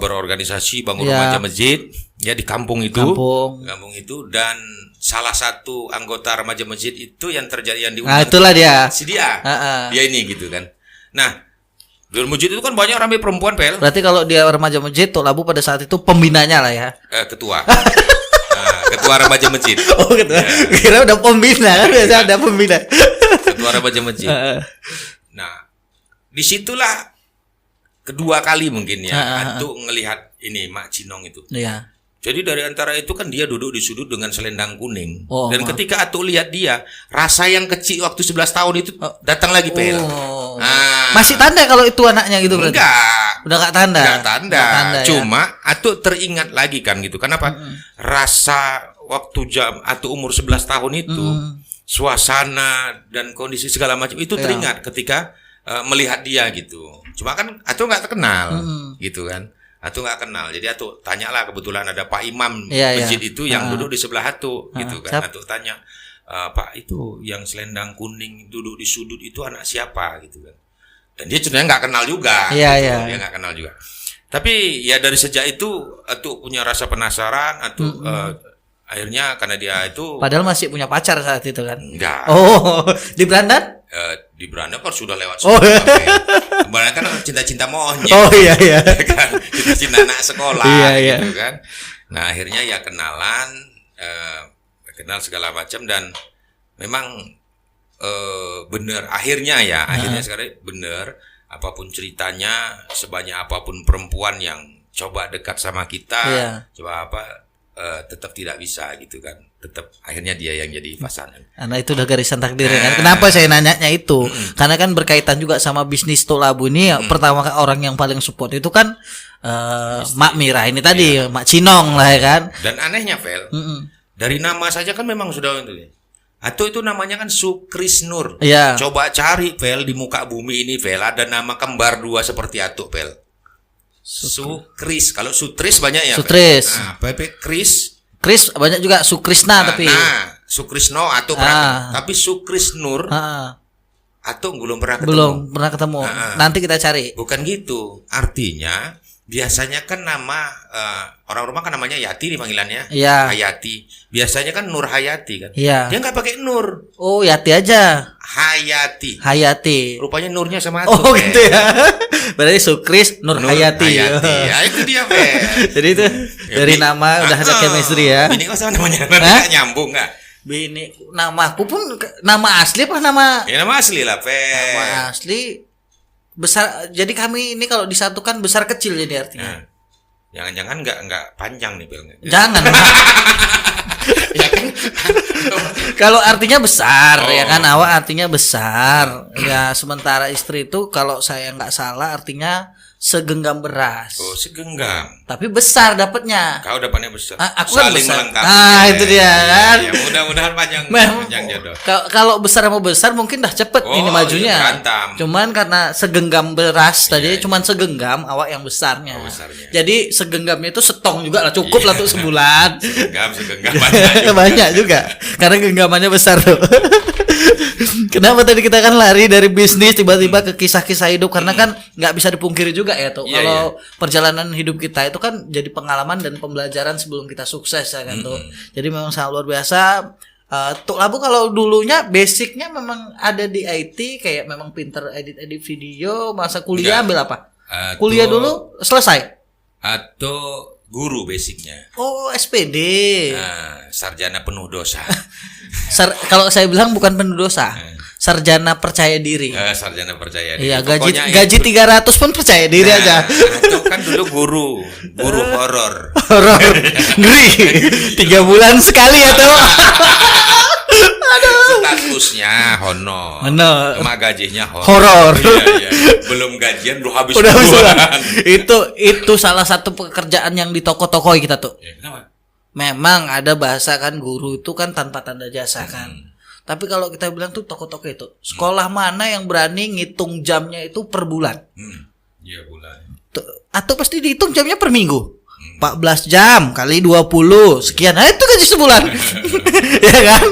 berorganisasi, bangun remaja masjid ya di kampung itu. Kampung itu dan salah satu anggota remaja masjid itu yang terjadi yang diundang. Itulah dia. Si dia. Dia ini gitu kan. Nah, di masjid itu kan banyak ramai perempuan, Pel. Berarti kalau dia remaja masjid, Tok Labu pada saat itu pembinanya lah ya. Ketua. Ketua remaja masjid. Oh, gitu. Kira udah pembina kan, biasa ada pembina. Ketua remaja masjid. Nah, disitulah kedua kali mungkin ya Atuk ngelihat ini Mak Cinong itu. Iya. Jadi dari antara itu kan dia duduk di sudut dengan selendang kuning. Dan ketika Atuk lihat dia, rasa yang kecil waktu 11 tahun itu datang lagi, Pel. Masih tanda kalau itu anaknya gitu berarti? Enggak. Udah gak tanda? Enggak tanda. Ya? Cuma Atuk teringat lagi kan gitu. Kenapa? Rasa waktu Atuk umur 11 tahun itu, suasana dan kondisi segala macam itu teringat ketika melihat dia gitu. Cuma kan Atuk nggak terkenal gitu kan. Atuk nggak kenal, jadi Atuk tanyalah, kebetulan ada Pak Imam masjid itu yang duduk di sebelah Atuk gitu kan. Atuk tanya, Pak, itu yang selendang kuning duduk di sudut itu anak siapa gitu kan. Dan dia sebenarnya nggak kenal juga. Dia nggak kenal juga. Tapi ya dari sejak itu Atuk punya rasa penasaran. Atuk akhirnya karena dia itu padahal masih punya pacar saat itu kan? Enggak. Oh, di Berandan? Di Berandan kan sudah lewat Oh. Berandan kan cinta-cinta monyet. Oh iya. Kan cinta-cinta anak sekolah gitu kan. Nah, akhirnya ya kenalan, kenal segala macam dan memang benar akhirnya sekarang benar apapun ceritanya, sebanyak apapun perempuan yang coba dekat sama kita, coba tetap tidak bisa gitu kan. tetap akhirnya dia yang jadi pasangan. Karena itu udah garisan takdir kan. Kenapa saya nanyanya itu? Karena kan berkaitan juga sama bisnis Tok Labu ini. Pertama orang yang paling support itu kan Mak Mira ini tadi, Mak Cinong lah ya kan. Dan anehnya Vel, dari nama saja kan memang sudah itu ya. Atau itu namanya kan Sukrisnur. Iya. Coba cari Vel di muka bumi ini Vel, ada nama kembar dua seperti Atuk Vel. Sukris. Kalau Sutris banyak ya. Sutris. Vel? Nah, Pepe Kris. Kris banyak juga Sukrisna tapi. Nah, Sukrisno atau pernah, tapi Sukrisnur atau belum pernah ketemu. Belum pernah ketemu. Nanti kita cari. Bukan gitu. Artinya biasanya kan nama orang rumah kan namanya Yati panggilannya. Iya. Hayati. Biasanya kan Nur Hayati kan. Iya. Dia nggak pakai Nur. Oh, Yati aja. Hayati. Hayati. Rupanya Nurnya sama Oh, gitu ya. Berarti Sukris Nur Hayati. Ya, itu dia, Fel. Jadi itu dari nama udah ada chemistry ya. Ini kok sama namanya nggak nyambung nggak? Bini namaku pun nama asli apa nama? Ya nama asli lah, Fel. Nama asli besar. Jadi kami ini kalau disatukan besar kecil jadi artinya. Nah, jangan-jangan nggak panjang nih, Fel. Jangan. Ya kan? Kalau artinya besar Oh. ya kan, awak artinya besar. Ya sementara istri itu kalau saya nggak salah artinya segenggam beras. Oh, segenggam. Tapi besar dapatnya. Kau dapatnya besar. Aku kan Saling besar. melengkapi. Itu dia kan. Ya, mudah-mudahan panjang jodoh. Kalau besar sama besar mungkin dah cepet Oh, ini majunya. iya, berantem. Cuman karena segenggam beras tadi Iya. cuman segenggam, awak yang besarnya. Oh, besarnya. Jadi segenggamnya itu setong juga lah, cukup lah tuh sebulan. Segenggam banyak juga. Banyak juga. Karena genggamannya besar tuh. Kenapa tadi kita kan lari dari bisnis tiba-tiba ke kisah-kisah hidup, karena kan nggak bisa dipungkiri juga ya tuh. Iya, Kalau perjalanan hidup kita itu kan jadi pengalaman dan pembelajaran sebelum kita sukses ya kan tuh. Jadi memang sangat luar biasa. Tok Labu kalau dulunya basicnya memang ada di IT, kayak memang pinter edit video. Masa kuliah Enggak. ambil apa? Atau- Kuliah dulu selesai. Atau guru basicnya. Oh, SPD. Nah, sarjana penuh dosa. Kalau saya bilang bukan penuh dosa, sarjana percaya diri. Sarjana percaya diri. Iya, Pokoknya gaji 300 pun percaya diri aja. Itu kan dulu guru horor. Horor, ngeri. 3 bulan sekali ya tuh. Statusnya honor. Honor. Cuma gajinya Horor. Iya. Belum gajian udah habis Udah habis duluan. bulan. Itu salah satu pekerjaan yang di toko-toko kita tuh. Ya, kenapa? Memang ada bahasa kan, guru itu kan tanpa tanda jasa kan. Tapi kalau kita bilang tuh toko-toko itu, sekolah mana yang berani ngitung jamnya itu per bulan? Iya, bulan. Atau pasti dihitung jamnya per minggu. 14 jam kali 20 sekian. Nah, itu gaji sebulan. Ya kan?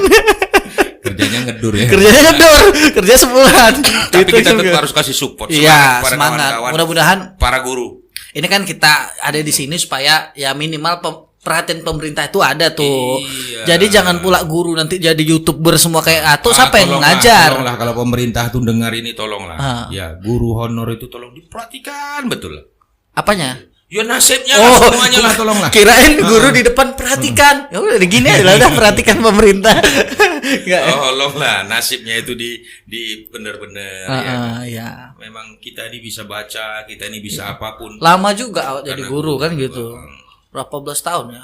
Kerjanya ngedur ya. Kerjanya ngedor, kerja sebulan. Tapi Itu kita juga. tetap harus kasih support Iya, kepada semangat. kawan-kawan, Mudah-mudahan para guru. ini kan kita ada di sini supaya ya minimal perhatian pemerintah itu ada tuh. Iya. Jadi jangan pula guru nanti jadi YouTuber semua kayak Ato, siapa yang Tolonglah, ngajar? Tolonglah kalau pemerintah tuh dengar ini tolonglah. Ah. Ya, guru honor itu tolong diperhatikan betul. Apanya? Ya nasibnya lah, semuanya lah tolonglah. Kirain guru di depan perhatikan. Ya udah gini aja lah, udah perhatikan pemerintah. Enggak. Tolonglah nasibnya itu di bener-bener ya. Ya. Memang kita ini bisa baca, kita ini bisa apapun. Lama juga awak jadi Karena guru kan guru, gitu. Berapa belas tahun ya?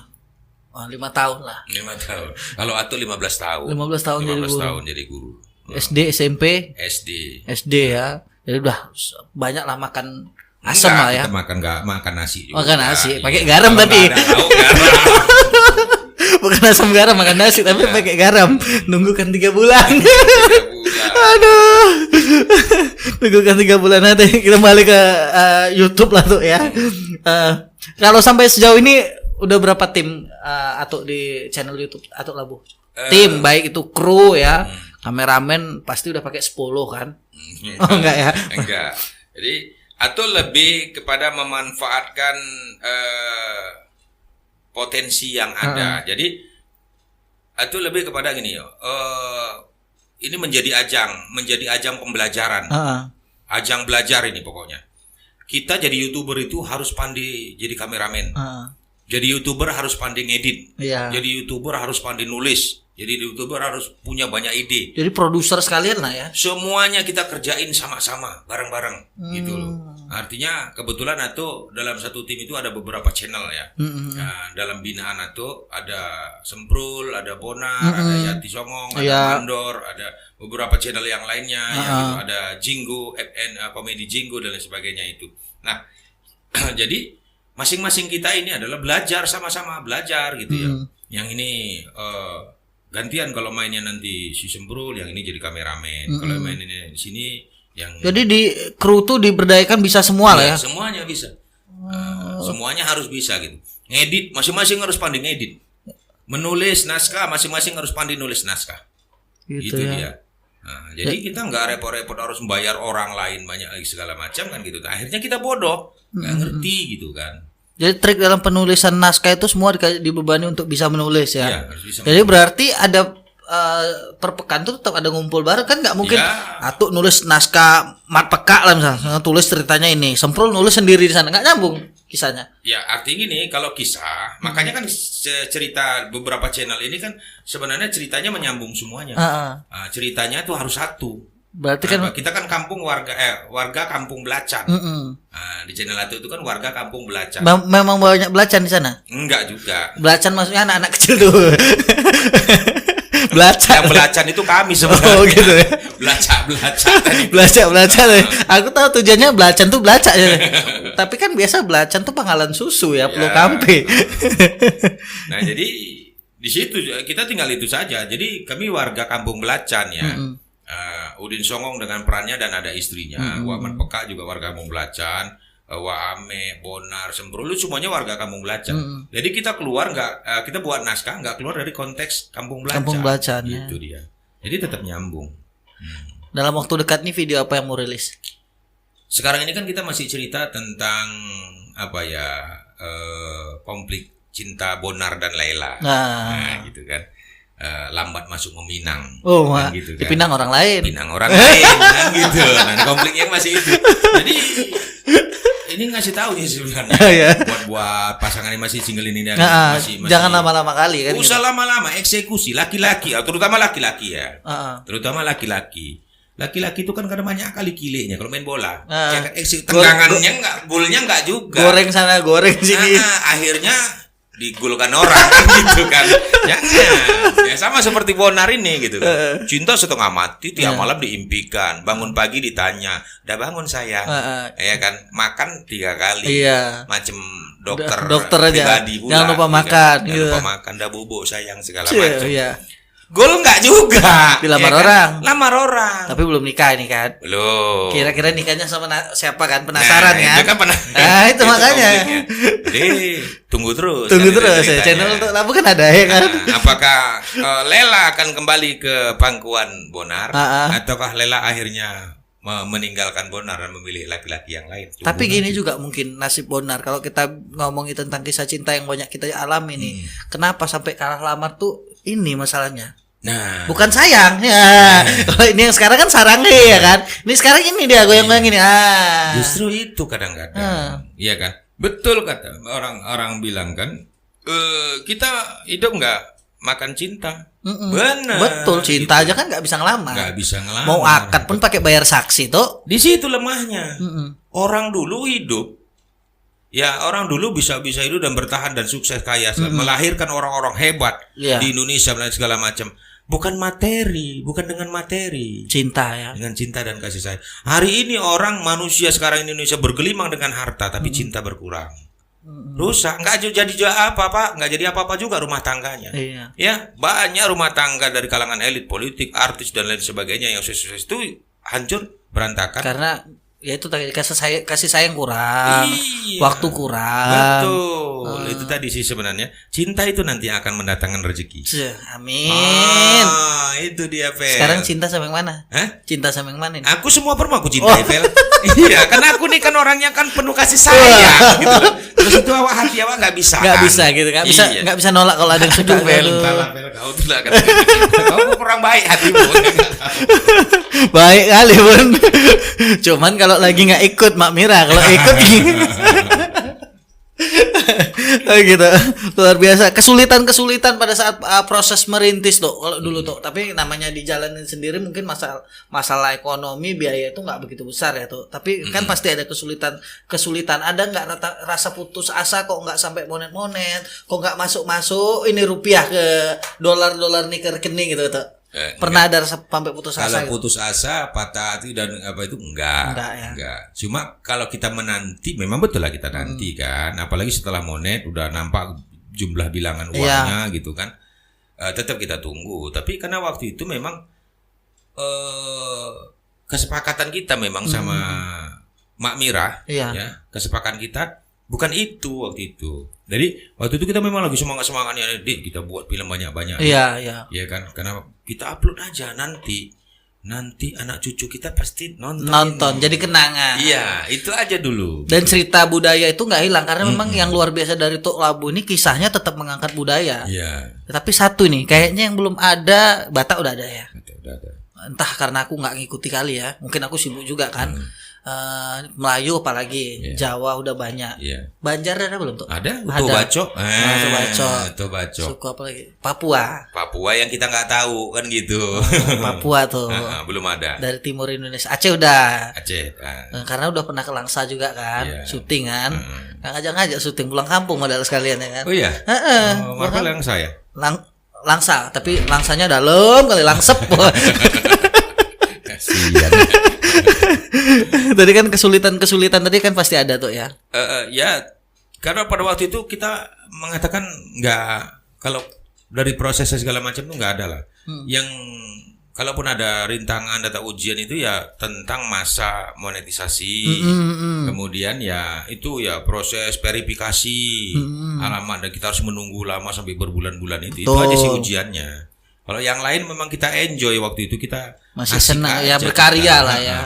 5 tahun lah. 5 tahun. Kalau Atu 15 tahun. 15 tahun jadi 15 guru. tahun jadi guru. SD, SMP, SD ya. Jadi udah banyak lah makan asam lah ya. Kita makan nasi juga. Makan nasi, Iya. pakai garam Kalau tadi. nggak ada lauk, garam. Bukan asam garam, makan nasi tapi pakai garam. Nunggu kan 3 bulan. 3 bulan. Aduh. Nunggu kan 3 bulan nanti kita balik ke YouTube lah tuh ya. Kalau sampai sejauh ini udah berapa tim Atuk di channel YouTube Atuk Labu? Tim baik itu kru ya. Kameramen pasti udah pakai 10 kan? Oh enggak ya? Enggak. Jadi atau lebih kepada memanfaatkan potensi yang ada. Jadi atau lebih kepada gini yo. Ini menjadi ajang pembelajaran. Ajang belajar ini pokoknya. Kita jadi YouTuber itu harus pandai jadi kameramen. Jadi YouTuber harus pandai ngedit. Iya. Jadi YouTuber harus pandai nulis. Jadi YouTuber harus punya banyak ide. Jadi produser sekalian lah ya. Semuanya kita kerjain sama-sama, bareng-bareng gitu loh. Artinya kebetulan Ato dalam satu tim itu ada beberapa channel ya. Nah, dalam binaan Ato ada Semprul, ada Bonar, ada Yati Songong, ada Mandor, ada beberapa channel yang lainnya, yang gitu, ada Jinggo, FN, komedi Jinggo dan lain sebagainya itu. Nah, jadi masing-masing kita ini adalah belajar sama-sama, belajar gitu ya. Yang ini gantian kalau mainnya nanti si Semprul, yang ini jadi kameramen. Kalau main ini di sini yang Jadi di kru tuh diberdayakan bisa semua lah ya. semuanya bisa. Semuanya harus bisa gitu. Ngedit masing-masing harus pandai ngedit. Menulis naskah masing-masing harus pandai nulis naskah. Gitu ya. dia. Nah, jadi kita nggak repot-repot harus membayar orang lain banyak lagi segala macam kan gitu. Akhirnya kita bodoh, nggak ngerti gitu kan. Jadi trik dalam penulisan naskah itu semua dibebani untuk bisa menulis ya. Iya, harus bisa Jadi berarti ada per pekan tuh tetap ada ngumpul bareng kan, nggak mungkin Atuk nulis naskah mat peka lah misalnya, tulis ceritanya ini, Semprul nulis sendiri di sana, nggak nyambung kisahnya. Ya artinya gini, kalau kisah, makanya kan cerita beberapa channel ini kan sebenarnya ceritanya menyambung semuanya. Ceritanya tuh harus satu. Berarti kan kita kan kampung warga kampung Belacan. Nah, di channel itu kan warga kampung Belacan. Memang banyak belacan di sana? Enggak juga. Belacan maksudnya anak-anak kecil tuh. Belacan. Yang Belacan itu kami sebenarnya. Oh gitu ya. Belacan tadi. Belacan. Aku tahu tujuannya belacan tuh belacak ya. Tapi kan biasa belacan tuh panggalan susu ya, perlu kampe. Nah, jadi di situ kita tinggal itu saja. Jadi kami warga kampung Belacan ya. Udin Songong dengan perannya dan ada istrinya. Waman Peka juga warga kampung Belacan. Waame, Bonar, Semprul semuanya warga kampung Belacan. Jadi kita keluar kita buat naskah nggak keluar dari konteks kampung Belacan. Kampung Belacan ya. Itu dia. Jadi tetap nyambung. Dalam waktu dekat nih video apa yang mau rilis? Sekarang ini kan kita masih cerita tentang konflik cinta Bonar dan Laila. Nah gitu kan. Lambat masuk meminang. Kan gitu kan. Dipinang orang lain. Pinang orang lain kan gitu. Nah, konfliknya masih itu. Jadi ini ngasih tahu nih sebenarnya. Buat pasangan yang masih single ini masih jangan lama-lama kali kan. Usah lama-lama eksekusi laki-laki, terutama laki-laki ya. Terutama laki-laki. Laki-laki itu kan kadang banyak kali kilenya kalau main bola. Ya kan tendangannya enggak, golnya enggak juga. Goreng sana, goreng sini. Akhirnya digulkan orang kan gitu kan. Jangan. Ya sama seperti Bonar ini gitu kan. Cinta setengah mati tiap malam diimpikan, bangun pagi ditanya, "Udah bangun sayang?" Ya kan, makan 3 kali. Macam dokter aja. Pula, jangan lupa makan. Jangan lupa makan, dah bubuk sayang segala macam. Gol enggak juga. Dilamar ya kan? orang. Lamar orang. Tapi belum nikah ini kan. Belum. Kira-kira nikahnya sama siapa kan? Penasaran kan? Itu kan itu makanya. Jadi tunggu terus. Ya. Channel untuk labu kan ada ya kan. Apakah Lela akan kembali ke pangkuan Bonar ataukah Lela akhirnya meninggalkan Bonar dan memilih laki-laki yang lain? Tapi gini juga mungkin nasib Bonar kalau kita ngomongin tentang kisah cinta yang banyak kita alami nih. Kenapa sampai kalah lamar tuh? Ini masalahnya. Nah, bukan sayang ya. Kalau ini yang sekarang kan sarang ya kan. Ini sekarang ini dia goyang-goyang ini. Justru itu kadang-kadang. Iya kan? Betul kata orang-orang bilang kan, kita hidup nggak makan cinta. Benar. Betul, cinta aja kan nggak bisa ngelamar. Nggak bisa ngelamar. Mau akad pun pakai bayar saksi tuh. Di situ lemahnya. Orang dulu hidup. Ya orang dulu bisa hidup dan bertahan dan sukses kaya, melahirkan orang-orang hebat di Indonesia dan segala macam. Bukan materi, bukan dengan materi. Cinta ya. Dengan cinta dan kasih sayang. Hari ini manusia sekarang Indonesia bergelimang dengan harta, tapi cinta berkurang. Rusak, nggak jadi apa-apa, nggak jadi apa-apa juga rumah tangganya. Ya banyak rumah tangga dari kalangan elit politik, artis dan lain sebagainya yang sukses itu hancur, berantakan. Karena ya itu tadi kasih sayang kurang, waktu kurang. Betul, itu tadi sih sebenarnya. Cinta itu nanti akan mendatangkan rezeki. Amin. Itu dia, Fel. Sekarang cinta sama yang mana? Cinta sama yang mana? Aku semua aku cintai, Fel. Iya, karena aku nih kan orangnya kan penuh kasih sayang gitu. Terus itu hati awak nggak bisa. Nggak bisa gitu, nggak bisa nolak kalau ada yang suka. Fel, kau tuh lah kan. Kau kurang baik hatimu. Baik kali pun. Cuman kalau lagi nggak ikut Mak Mira, kalau ikut Oh gitu. Luar biasa. Kesulitan pada saat proses merintis tuh kalau dulu tuh. Tapi namanya dijalanin sendiri mungkin masalah ekonomi, biaya itu nggak begitu besar ya tuh. Tapi kan pasti ada kesulitan. Ada nggak rasa putus asa kok nggak sampai monet, kok nggak masuk ini rupiah ke dolar nih ke rekening gitu tuh. Pernah ada rasa sampai putus asa? Kalau gitu? putus asa, patah hati dan apa itu enggak ya. enggak. Cuma kalau kita menanti, memang betul lah kita nanti kan. Apalagi setelah monet udah nampak jumlah bilangan uangnya gitu kan. Tetap kita tunggu. Tapi karena waktu itu memang kesepakatan kita memang sama Mak Mira, ya kesepakatan kita bukan itu waktu itu. Jadi waktu itu kita memang lagi semangatnya, Dik, kita buat film banyak-banyak. Iya. Ya kan, karena kita upload aja nanti anak cucu kita pasti nonton. Jadi kenangan. Iya, itu aja dulu. Dan cerita budaya itu nggak hilang karena memang yang luar biasa dari Tuk Labu ini kisahnya tetap mengangkat budaya. Iya. Tapi satu nih, kayaknya yang belum ada, Batak udah ada ya. Udah ada. Entah karena aku nggak ngikuti kali ya, mungkin aku sibuk juga kan. Melayu apalagi, Jawa udah banyak. Banjar ada belum tuh? Ada. Uto Baco. Uto Baco. Suku apa lagi? Papua yang kita nggak tahu kan gitu. Papua tuh. Belum ada. Dari timur Indonesia. Aceh udah. Aceh. Karena udah pernah ke Langsa juga kan, syuting kan. Ngajak syuting pulang kampung modal sekalian ya kan. Oh iya. Marvel yang saya. Langsa, tapi langsanya dalam kali langsep. Kasihan. Tadi kan kesulitan tadi kan pasti ada tuh ya. Ya, karena pada waktu itu kita mengatakan nggak, kalau dari prosesnya segala macam tuh nggak ada lah. Yang kalaupun ada rintangan data ujian itu ya tentang masa monetisasi, kemudian ya itu ya proses verifikasi alamat, dan kita harus menunggu lama sampai berbulan-bulan itu aja sih ujiannya. Kalau yang lain memang kita enjoy waktu itu, kita masih senang ya, berkarya lah ya.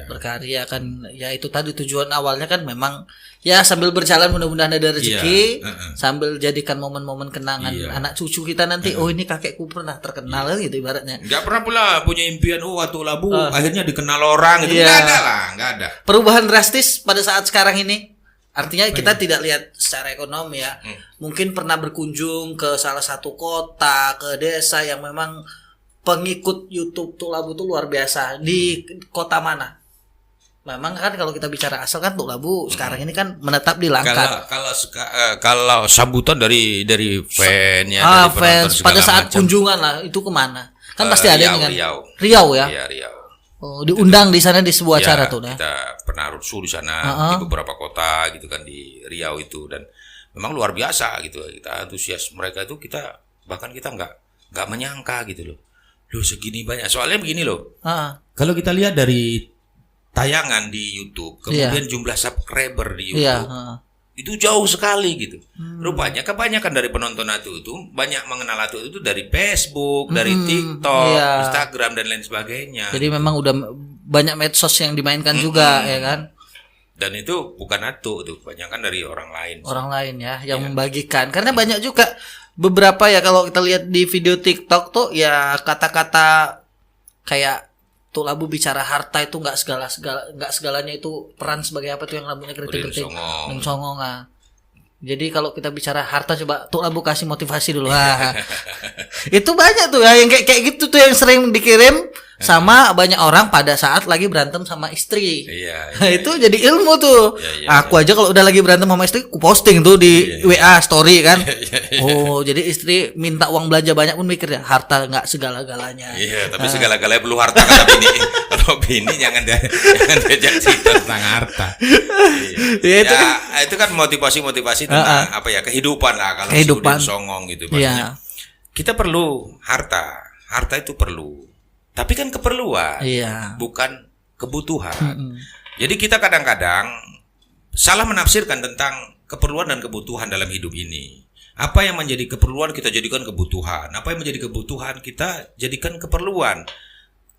Berkarya kan ya, itu tadi tujuan awalnya kan memang ya sambil berjalan mudah-mudahan ada rezeki, sambil jadikan momen-momen kenangan anak cucu kita nanti. Oh ini kakekku pernah terkenal gitu ibaratnya. Nggak pernah pula punya impian Tuk Labu akhirnya dikenal orang gitu. Nggak ada. Perubahan drastis pada saat sekarang ini. Artinya kita tidak lihat secara ekonomi ya. Mungkin pernah berkunjung ke salah satu kota, ke desa yang memang pengikut YouTube Tuk Labu itu luar biasa. Di kota mana? Memang kan kalau kita bicara asal kan Tuk Labu sekarang ini kan menetap di Langkat. Kalau sambutan dari fan-nya, dari fans pada saat macam, kunjungan lah, itu kemana? Kan pasti ada kan. Riau ya. Iya, Riau. Oh, diundang di sana di sebuah acara tuh ya. Kita pernah rusuh di sana di beberapa kota gitu kan, di Riau itu, dan memang luar biasa gitu. Kita antusias mereka itu, kita bahkan kita nggak menyangka gitu loh. Loh segini banyak. Soalnya begini loh. Kalau kita lihat dari tayangan di YouTube, kemudian jumlah subscriber di YouTube, itu jauh sekali gitu. Rupanya kebanyakan dari penonton Atu itu banyak mengenal Atu itu dari Facebook, dari TikTok, Instagram dan lain sebagainya. Jadi memang udah banyak medsos yang dimainkan juga ya kan. Dan itu bukan Atu, itu kebanyakan dari orang lain. Orang lain ya yang membagikan. Karena banyak juga beberapa ya kalau kita lihat di video TikTok tuh ya kata-kata kayak Tuk Labu bicara harta itu nggak segalanya itu peran sebagai apa tuh yang Labunya kritik-kritik songong. Jadi kalau kita bicara harta, coba Tuk Labu kasih motivasi dulu. Itu banyak tuh ya yang kayak gitu tuh yang sering dikirim sama banyak orang pada saat lagi berantem sama istri. Itu jadi ilmu tuh. Aku aja kalau udah lagi berantem sama istri, aku posting tuh di WA story kan. Oh, jadi istri minta uang belanja banyak pun mikirnya harta nggak segala-galanya. Iya, tapi segala-galanya perlu harta kata bini. Kalau bini jangan diajak cerita tentang harta. Itu kan motivasi tentang apa ya, kehidupan lah, kalau kehidupan songong gitu maksudnya. Kita perlu harta. Harta itu perlu. Tapi kan keperluan, bukan kebutuhan. Jadi kita kadang-kadang salah menafsirkan tentang keperluan dan kebutuhan dalam hidup ini. Apa yang menjadi keperluan kita jadikan kebutuhan. Apa yang menjadi kebutuhan kita jadikan keperluan.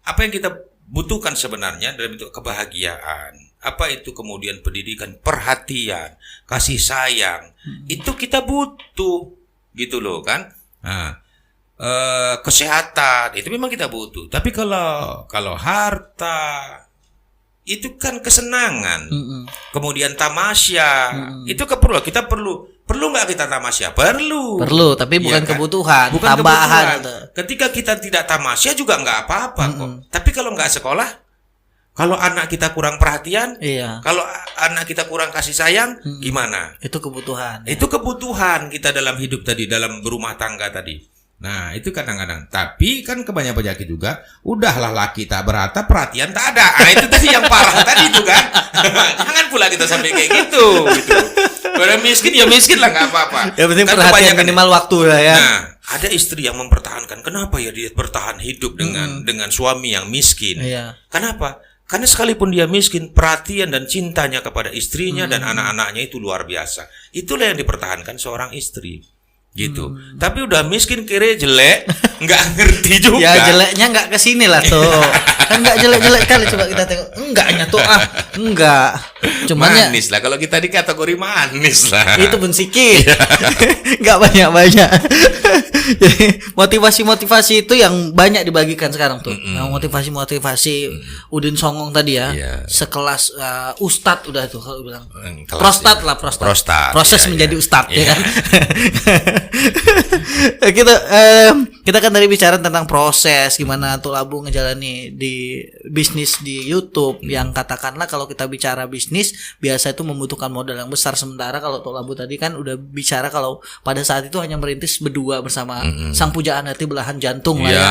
Apa yang kita butuhkan sebenarnya dalam bentuk kebahagiaan. Apa itu kemudian pendidikan, perhatian, kasih sayang. Itu kita butuh gitu loh kan. kesehatan itu memang kita butuh. Tapi kalau harta itu kan kesenangan. Mm-mm. Kemudian tamasya, itu keperluan. Kita perlu nggak kita tamasya? Perlu, tapi bukan Iya kan? kebutuhan, Bukan tambahan. kebutuhan. Ketika kita tidak tamasya juga nggak apa-apa kok. Tapi kalau nggak sekolah, kalau anak kita kurang perhatian, Iya, kalau anak kita kurang kasih sayang, gimana? itu kebutuhan. Itu kebutuhan kita dalam hidup tadi, dalam berumah tangga tadi. Nah, itu kadang-kadang. Tapi kan kebanyakan penyakit juga, udahlah laki tak beratap, perhatian tak ada. Nah, itu tadi yang parah tadi itu kan. Jangan pula kita sampai kayak gitu. Kalau miskin ya miskin lah, nggak apa-apa. Yang penting Kan perhatian kebanyakan- minimal waktu lah ya. Nah, ada istri yang mempertahankan. Kenapa ya dia bertahan hidup dengan suami yang miskin? Iya. Kenapa? Karena sekalipun dia miskin, perhatian dan cintanya kepada istrinya dan anak-anaknya itu luar biasa. Itulah yang dipertahankan seorang istri. Gitu. Tapi udah miskin, kira jelek, nggak ngerti juga. Ya jeleknya nggak kesini lah tuh. Kan nggak jelek-jelek kali, coba kita tengok. Enggaknya tuh enggak. Cuman ya manis lah, kalau kita di kategori manis lah. itu pun sikit. Nggak banyak-banyak. Jadi motivasi-motivasi itu yang banyak dibagikan sekarang tuh. Nah, motivasi-motivasi Udin Songong tadi ya. Iya. Sekelas ustadz udah tuh kalau bilang. Kelas Prostat ya. lah, prostat. Prostat, Proses iya, menjadi iya. ustadz ya Iya. kan. kita kan tadi bicara tentang proses gimana tuh Labu ngejalani di bisnis di YouTube yang katakanlah kalau kita bicara bisnis biasa itu membutuhkan modal yang besar, sementara kalau tuh Labu tadi kan udah bicara kalau pada saat itu hanya merintis berdua bersama sang pujaan hati belahan jantung lah ya.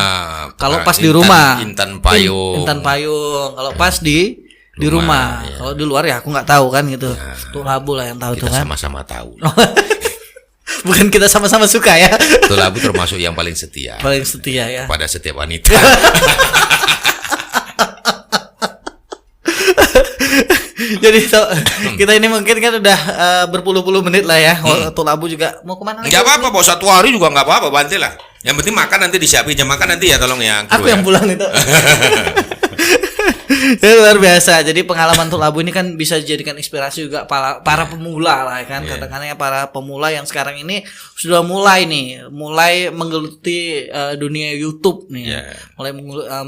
Kalau pas di rumah Intan Payung. Intan Payung. Kalau pas di rumah. ya. Kalau di luar ya aku nggak tahu kan gitu. Tuh Labu lah yang tahu Kita tuh kan. sama-sama tahu. Bukan kita sama-sama suka ya. Tuh Labu termasuk yang paling setia Paling setia ya. pada setiap wanita. Jadi kita ini mungkin kan udah berpuluh-puluh menit lah ya. Tuh Labu juga mau kemana lagi? Nggak apa-apa, Bos. 1 hari juga nggak apa-apa, bantai lah. Yang penting makan nanti disiapin, jam makan nanti ya, tolong ya. Aku kru yang ya. pulang itu. Itu luar biasa. Jadi pengalaman Tuh Labu ini kan bisa dijadikan inspirasi juga para pemula lah kan. Katakannya para pemula yang sekarang ini sudah mulai menggeluti dunia YouTube nih. Yeah. Mulai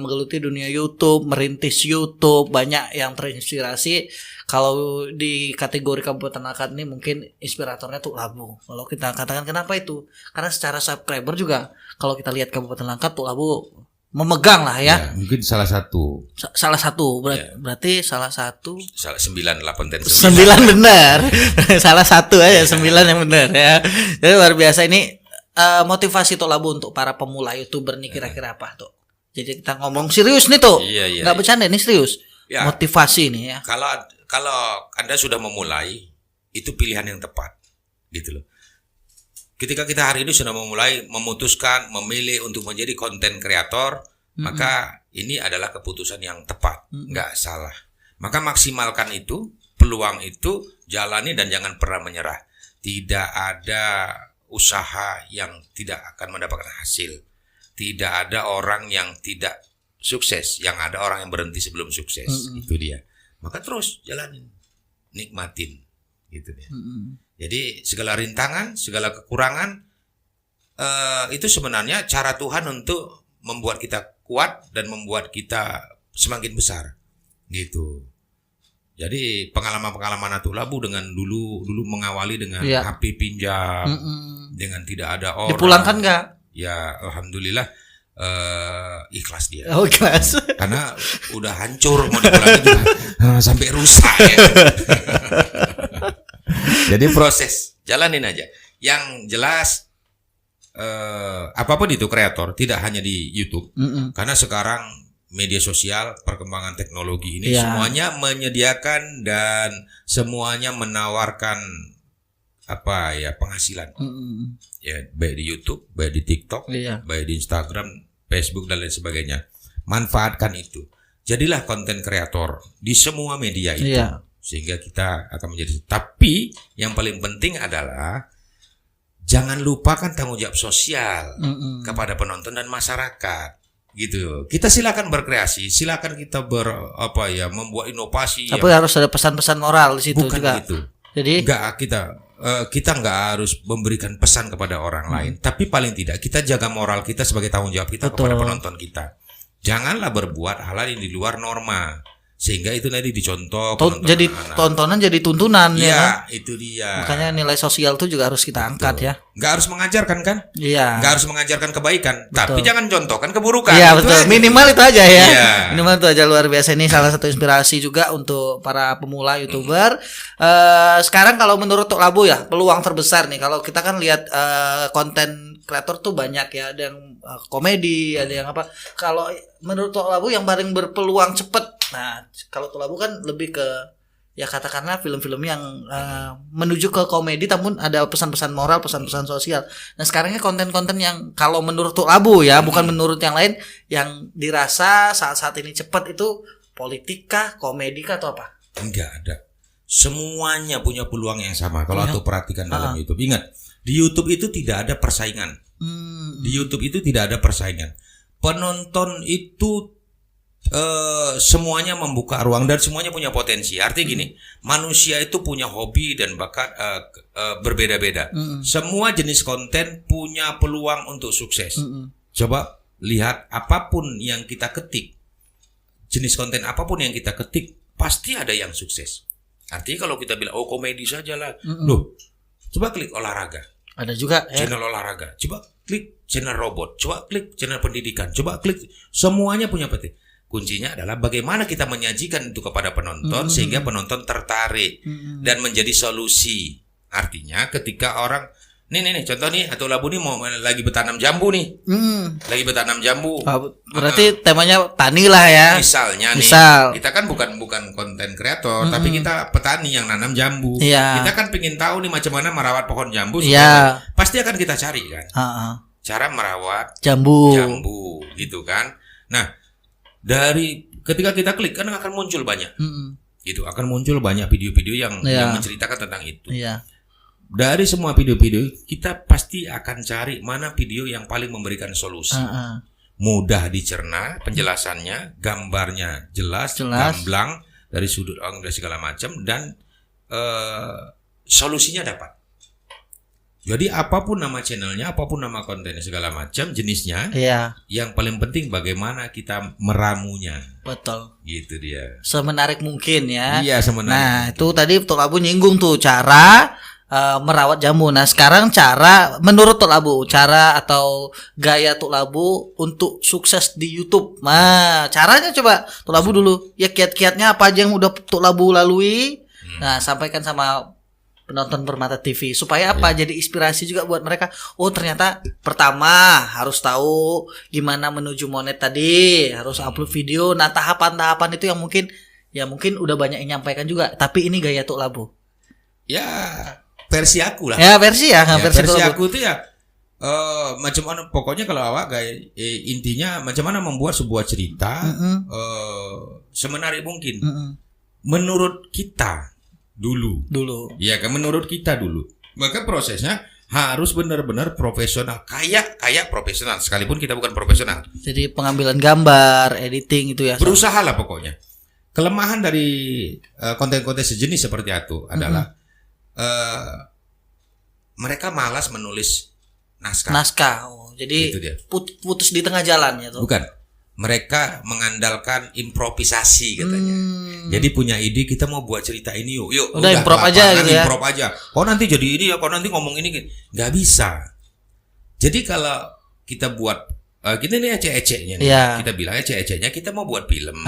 menggeluti dunia YouTube, merintis YouTube, banyak yang terinspirasi. Kalau di kategori Kabupaten Langkat ini mungkin inspiratornya Tuh Labu. Kalau kita katakan kenapa itu? Karena secara subscriber juga kalau kita lihat Kabupaten Langkat Tuh Labu memegang lah ya. Mungkin salah satu. Salah satu berarti salah satu 9, 8, 10, 9 benar. Salah satu aja 9 yang benar ya. Jadi luar biasa ini motivasi Tuh Labu untuk para pemula YouTuber nih kira-kira apa tuh? Jadi kita ngomong serius nih tuh. Iya, Nggak bercanda nih serius. Ya. Motivasi nih ya. Kalau Anda sudah memulai, itu pilihan yang tepat. Gitu loh. Ketika kita hari ini sudah memulai memutuskan memilih untuk menjadi konten kreator, maka ini adalah keputusan yang tepat, nggak salah. Maka maksimalkan itu, peluang itu, jalani dan jangan pernah menyerah. Tidak ada usaha yang tidak akan mendapatkan hasil. Tidak ada orang yang tidak sukses, yang ada orang yang berhenti sebelum sukses. Itu dia. Maka terus jalanin, nikmatin, gitu dia. Jadi segala rintangan, segala kekurangan itu sebenarnya cara Tuhan untuk membuat kita kuat dan membuat kita semakin besar, gitu. Jadi pengalaman-pengalaman Tuh Labu dengan dulu mengawali dengan HP pinjam, dengan tidak ada orang. Dipulangkan nggak? Ya alhamdulillah ikhlas dia. Oh ikhlas. Karena udah hancur mau dipulangin juga sampai rusak ya. Jadi proses, jalanin aja. Yang jelas apapun itu kreator, tidak hanya di YouTube. Karena sekarang media sosial, perkembangan teknologi ini semuanya menyediakan dan semuanya menawarkan penghasilan. Ya, baik di YouTube, baik di TikTok, baik di Instagram, Facebook dan lain sebagainya. Manfaatkan itu. Jadilah konten kreator di semua media itu. Sehingga kita akan menjadi. Tapi yang paling penting adalah jangan lupakan tanggung jawab sosial kepada penonton dan masyarakat. Gitu. Kita silakan berkreasi, silakan kita membuat inovasi. Tapi harus ada pesan-pesan moral di situ bukan juga. gitu. Jadi kita nggak harus memberikan pesan kepada orang lain, tapi paling tidak kita jaga moral kita sebagai tanggung jawab kita kepada penonton kita. Janganlah berbuat hal yang di luar norma. sehingga itu nanti dicontoh Jadi anak-anak. tontonan jadi tuntunan ya kan? Iya, itu dia. Makanya nilai sosial tuh juga harus kita angkat ya. Nggak harus mengajarkan kan? Iya. Nggak harus mengajarkan kebaikan, Betul. tapi jangan contohkan keburukan. Iya Itu betul. aja. Minimal itu aja ya. Iya. Minimal itu aja, luar biasa. Ini salah satu inspirasi juga untuk para pemula YouTuber. Sekarang kalau menurut Tok Labu ya, peluang terbesar nih kalau kita kan lihat konten kreator tuh banyak ya, ada yang komedi, ada yang apa. Kalau menurut Tok Labu yang paling berpeluang cepet. Nah, kalau Tok Labu kan lebih ke ya katakanlah film-film yang menuju ke komedi namun ada pesan-pesan moral, pesan-pesan sosial. Nah, sekarangnya konten-konten yang kalau menurut Tok Labu ya, bukan menurut yang lain, yang dirasa saat-saat ini cepat itu politik kah, komedi kah atau apa? Enggak ada. Semuanya punya peluang yang sama. Kalau Punya. atau perhatikan dalam YouTube, ingat di YouTube itu tidak ada persaingan. Di YouTube itu tidak ada persaingan. Penonton itu semuanya membuka ruang dan semuanya punya potensi. Artinya gini, manusia itu punya hobi dan bakat berbeda-beda. Semua jenis konten punya peluang untuk sukses. Coba lihat apapun yang kita ketik, jenis konten apapun yang kita ketik, pasti ada yang sukses. Artinya kalau kita bilang komedi sajalah, loh, coba klik olahraga. Ada juga ya. Channel olahraga, coba klik channel robot, coba klik channel pendidikan, coba klik, semuanya punya potensi. Kuncinya adalah bagaimana kita menyajikan itu kepada penonton sehingga penonton tertarik dan menjadi solusi. Artinya ketika orang nih contoh nih, Tok Labu nih mau lagi bertanam jambu nih. Lagi bertanam jambu. Berarti temanya tani lah ya. Misalnya nih, Misal. kita kan bukan konten kreator, tapi kita petani yang nanam jambu. Iya. Kita kan pengen tahu nih macam mana merawat pohon jambu. Iya. Pasti akan kita cari kan. Cara merawat Jambu. gitu kan. Nah, dari ketika kita klik kan akan muncul banyak. Gitu, akan muncul banyak video-video yang menceritakan tentang itu. Iya. Dari semua video-video kita pasti akan cari mana video yang paling memberikan solusi. Mudah dicerna penjelasannya, gambarnya jelas, gamblang dari sudut angle segala macam dan solusinya dapat. Jadi apapun nama channelnya, apapun nama kontennya segala macam jenisnya, yang paling penting bagaimana kita meramunya. Betul. Gitu dia. Semenarik mungkin ya. Iya, semenarik. Nah, itu tadi Tok Labu nyinggung tuh cara merawat jamu. Nah, sekarang cara menurut Tok Labu, cara atau gaya Tok Labu untuk sukses di YouTube. Nah, caranya coba Tok Labu dulu. Ya kiat-kiatnya apa aja yang udah Tok Labu lalui. Nah, sampaikan sama penonton Permata TV supaya apa? Jadi inspirasi juga buat mereka. Oh, ternyata pertama harus tahu gimana menuju monet tadi, harus upload video. Nah, tahapan-tahapan itu yang mungkin udah banyak yang nyampaikan juga, tapi ini gaya Tok Labu. Ya, versi aku lah. Ya, versi versi Tok Labu. aku itu ya macam mana, pokoknya kalau awak kayak intinya macam mana membuat sebuah cerita semenarik mungkin. Menurut kita dulu. Ya kan, menurut kita dulu. Maka prosesnya harus benar-benar profesional, kayak profesional sekalipun kita bukan profesional. Jadi pengambilan gambar, editing itu ya. Berusahalah pokoknya. Kelemahan dari konten-konten sejenis seperti itu adalah mereka malas menulis naskah. Jadi Itu dia. putus di tengah jalan ya tuh. Bukan. Mereka mengandalkan improvisasi katanya. Jadi punya ide, kita mau buat cerita ini yuk. Udah improv aja gitu ya. Improv aja. Kok nanti jadi ini ya, kok nanti ngomong ini. Nggak bisa. Jadi kalau kita buat kita ini ecek-eceknya nih. Kita bilang ecek-eceknya kita mau buat film.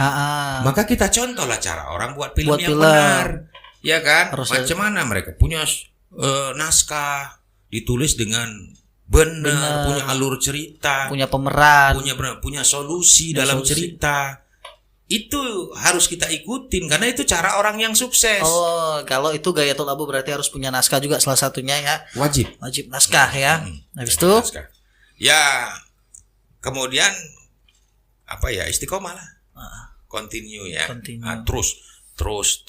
Maka kita contohlah cara orang buat film yang benar. Ya kan? Macam mana mereka punya naskah, ditulis dengan benar, punya alur cerita, punya pemeran, punya solusi dalam cerita. Itu harus kita ikutin karena itu cara orang yang sukses. Oh, kalau itu gaya Tok Labu berarti harus punya naskah juga salah satunya ya. Wajib naskah ya. Habis itu ya kemudian apa ya, istiqomah lah. Continue ya. Terus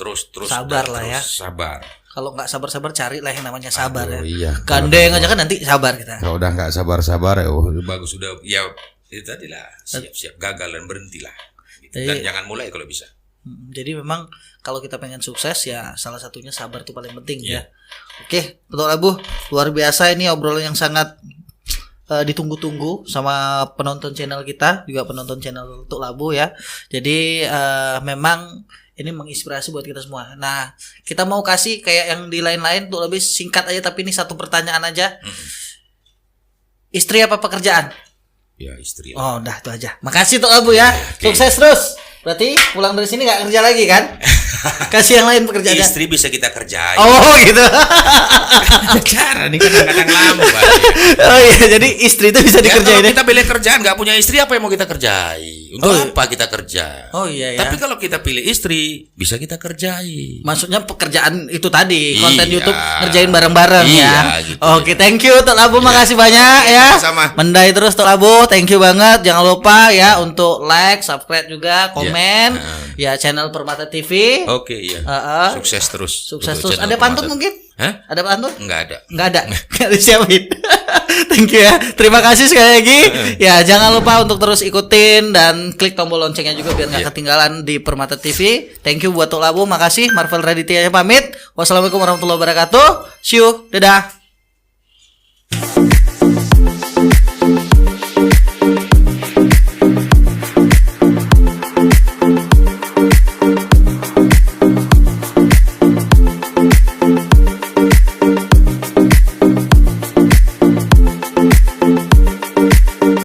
sabar lah ya. Sabar. Kalau nggak sabar cari lah yang namanya sabar. Iya. Gandeng aja kan nanti sabar kita. Kalau udah nggak sabar ya, bagus sudah ya itu tadi lah, siap-siap gagal dan berhentilah. Gitu. Dan jangan mulai kalau bisa. Jadi memang kalau kita pengen sukses ya salah satunya sabar itu paling penting ya. Oke, Tok Labu, luar biasa ini obrolan yang sangat ditunggu-tunggu sama penonton channel kita, juga penonton channel Tuk Labu ya. Jadi memang ini menginspirasi buat kita semua. Nah, kita mau kasih kayak yang di lain-lain tuh lebih singkat aja, tapi ini satu pertanyaan aja. Istri apa pekerjaan? Ya istri. Oh, udah itu aja. Makasih Tuk Labu ya. Oke. Sukses terus. Berarti pulang dari sini nggak kerja lagi kan? Kasih yang lain pekerjaannya. Istri bisa kita kerjain. Oh gitu. Cara nih kadang-kadang lambat. Oh iya, jadi istri itu bisa Ya, dikerjain. kalau kita pilih kerjaan nggak punya istri, apa yang mau kita kerjai? Untuk apa kita kerja? Oh iya ya. Tapi kalau kita pilih istri, bisa kita kerjai. Maksudnya pekerjaan itu tadi, konten Iya. YouTube ngerjain bareng-bareng Iya, ya. gitu Oke, thank you Tuk Labu, makasih banyak ya. sama-sama. Mendai terus Tuk Labu, thank you banget. Jangan lupa ya untuk like, subscribe juga, komen ya channel Permata TV. Oke, iya. Sukses terus. Sukses untuk terus. channel Ada pantun Permata. mungkin? Hah? Ada pantun? Enggak ada. Nggak ada. Nggak disiapin. Thank you ya. Terima kasih sekali lagi. Ya, jangan lupa untuk terus ikutin dan klik tombol loncengnya juga biar nggak ketinggalan di Permata TV. Thank you buat Tuk Labu. Makasih. Marvel Raditya pamit. Wassalamualaikum warahmatullahi wabarakatuh. See you. Dadah.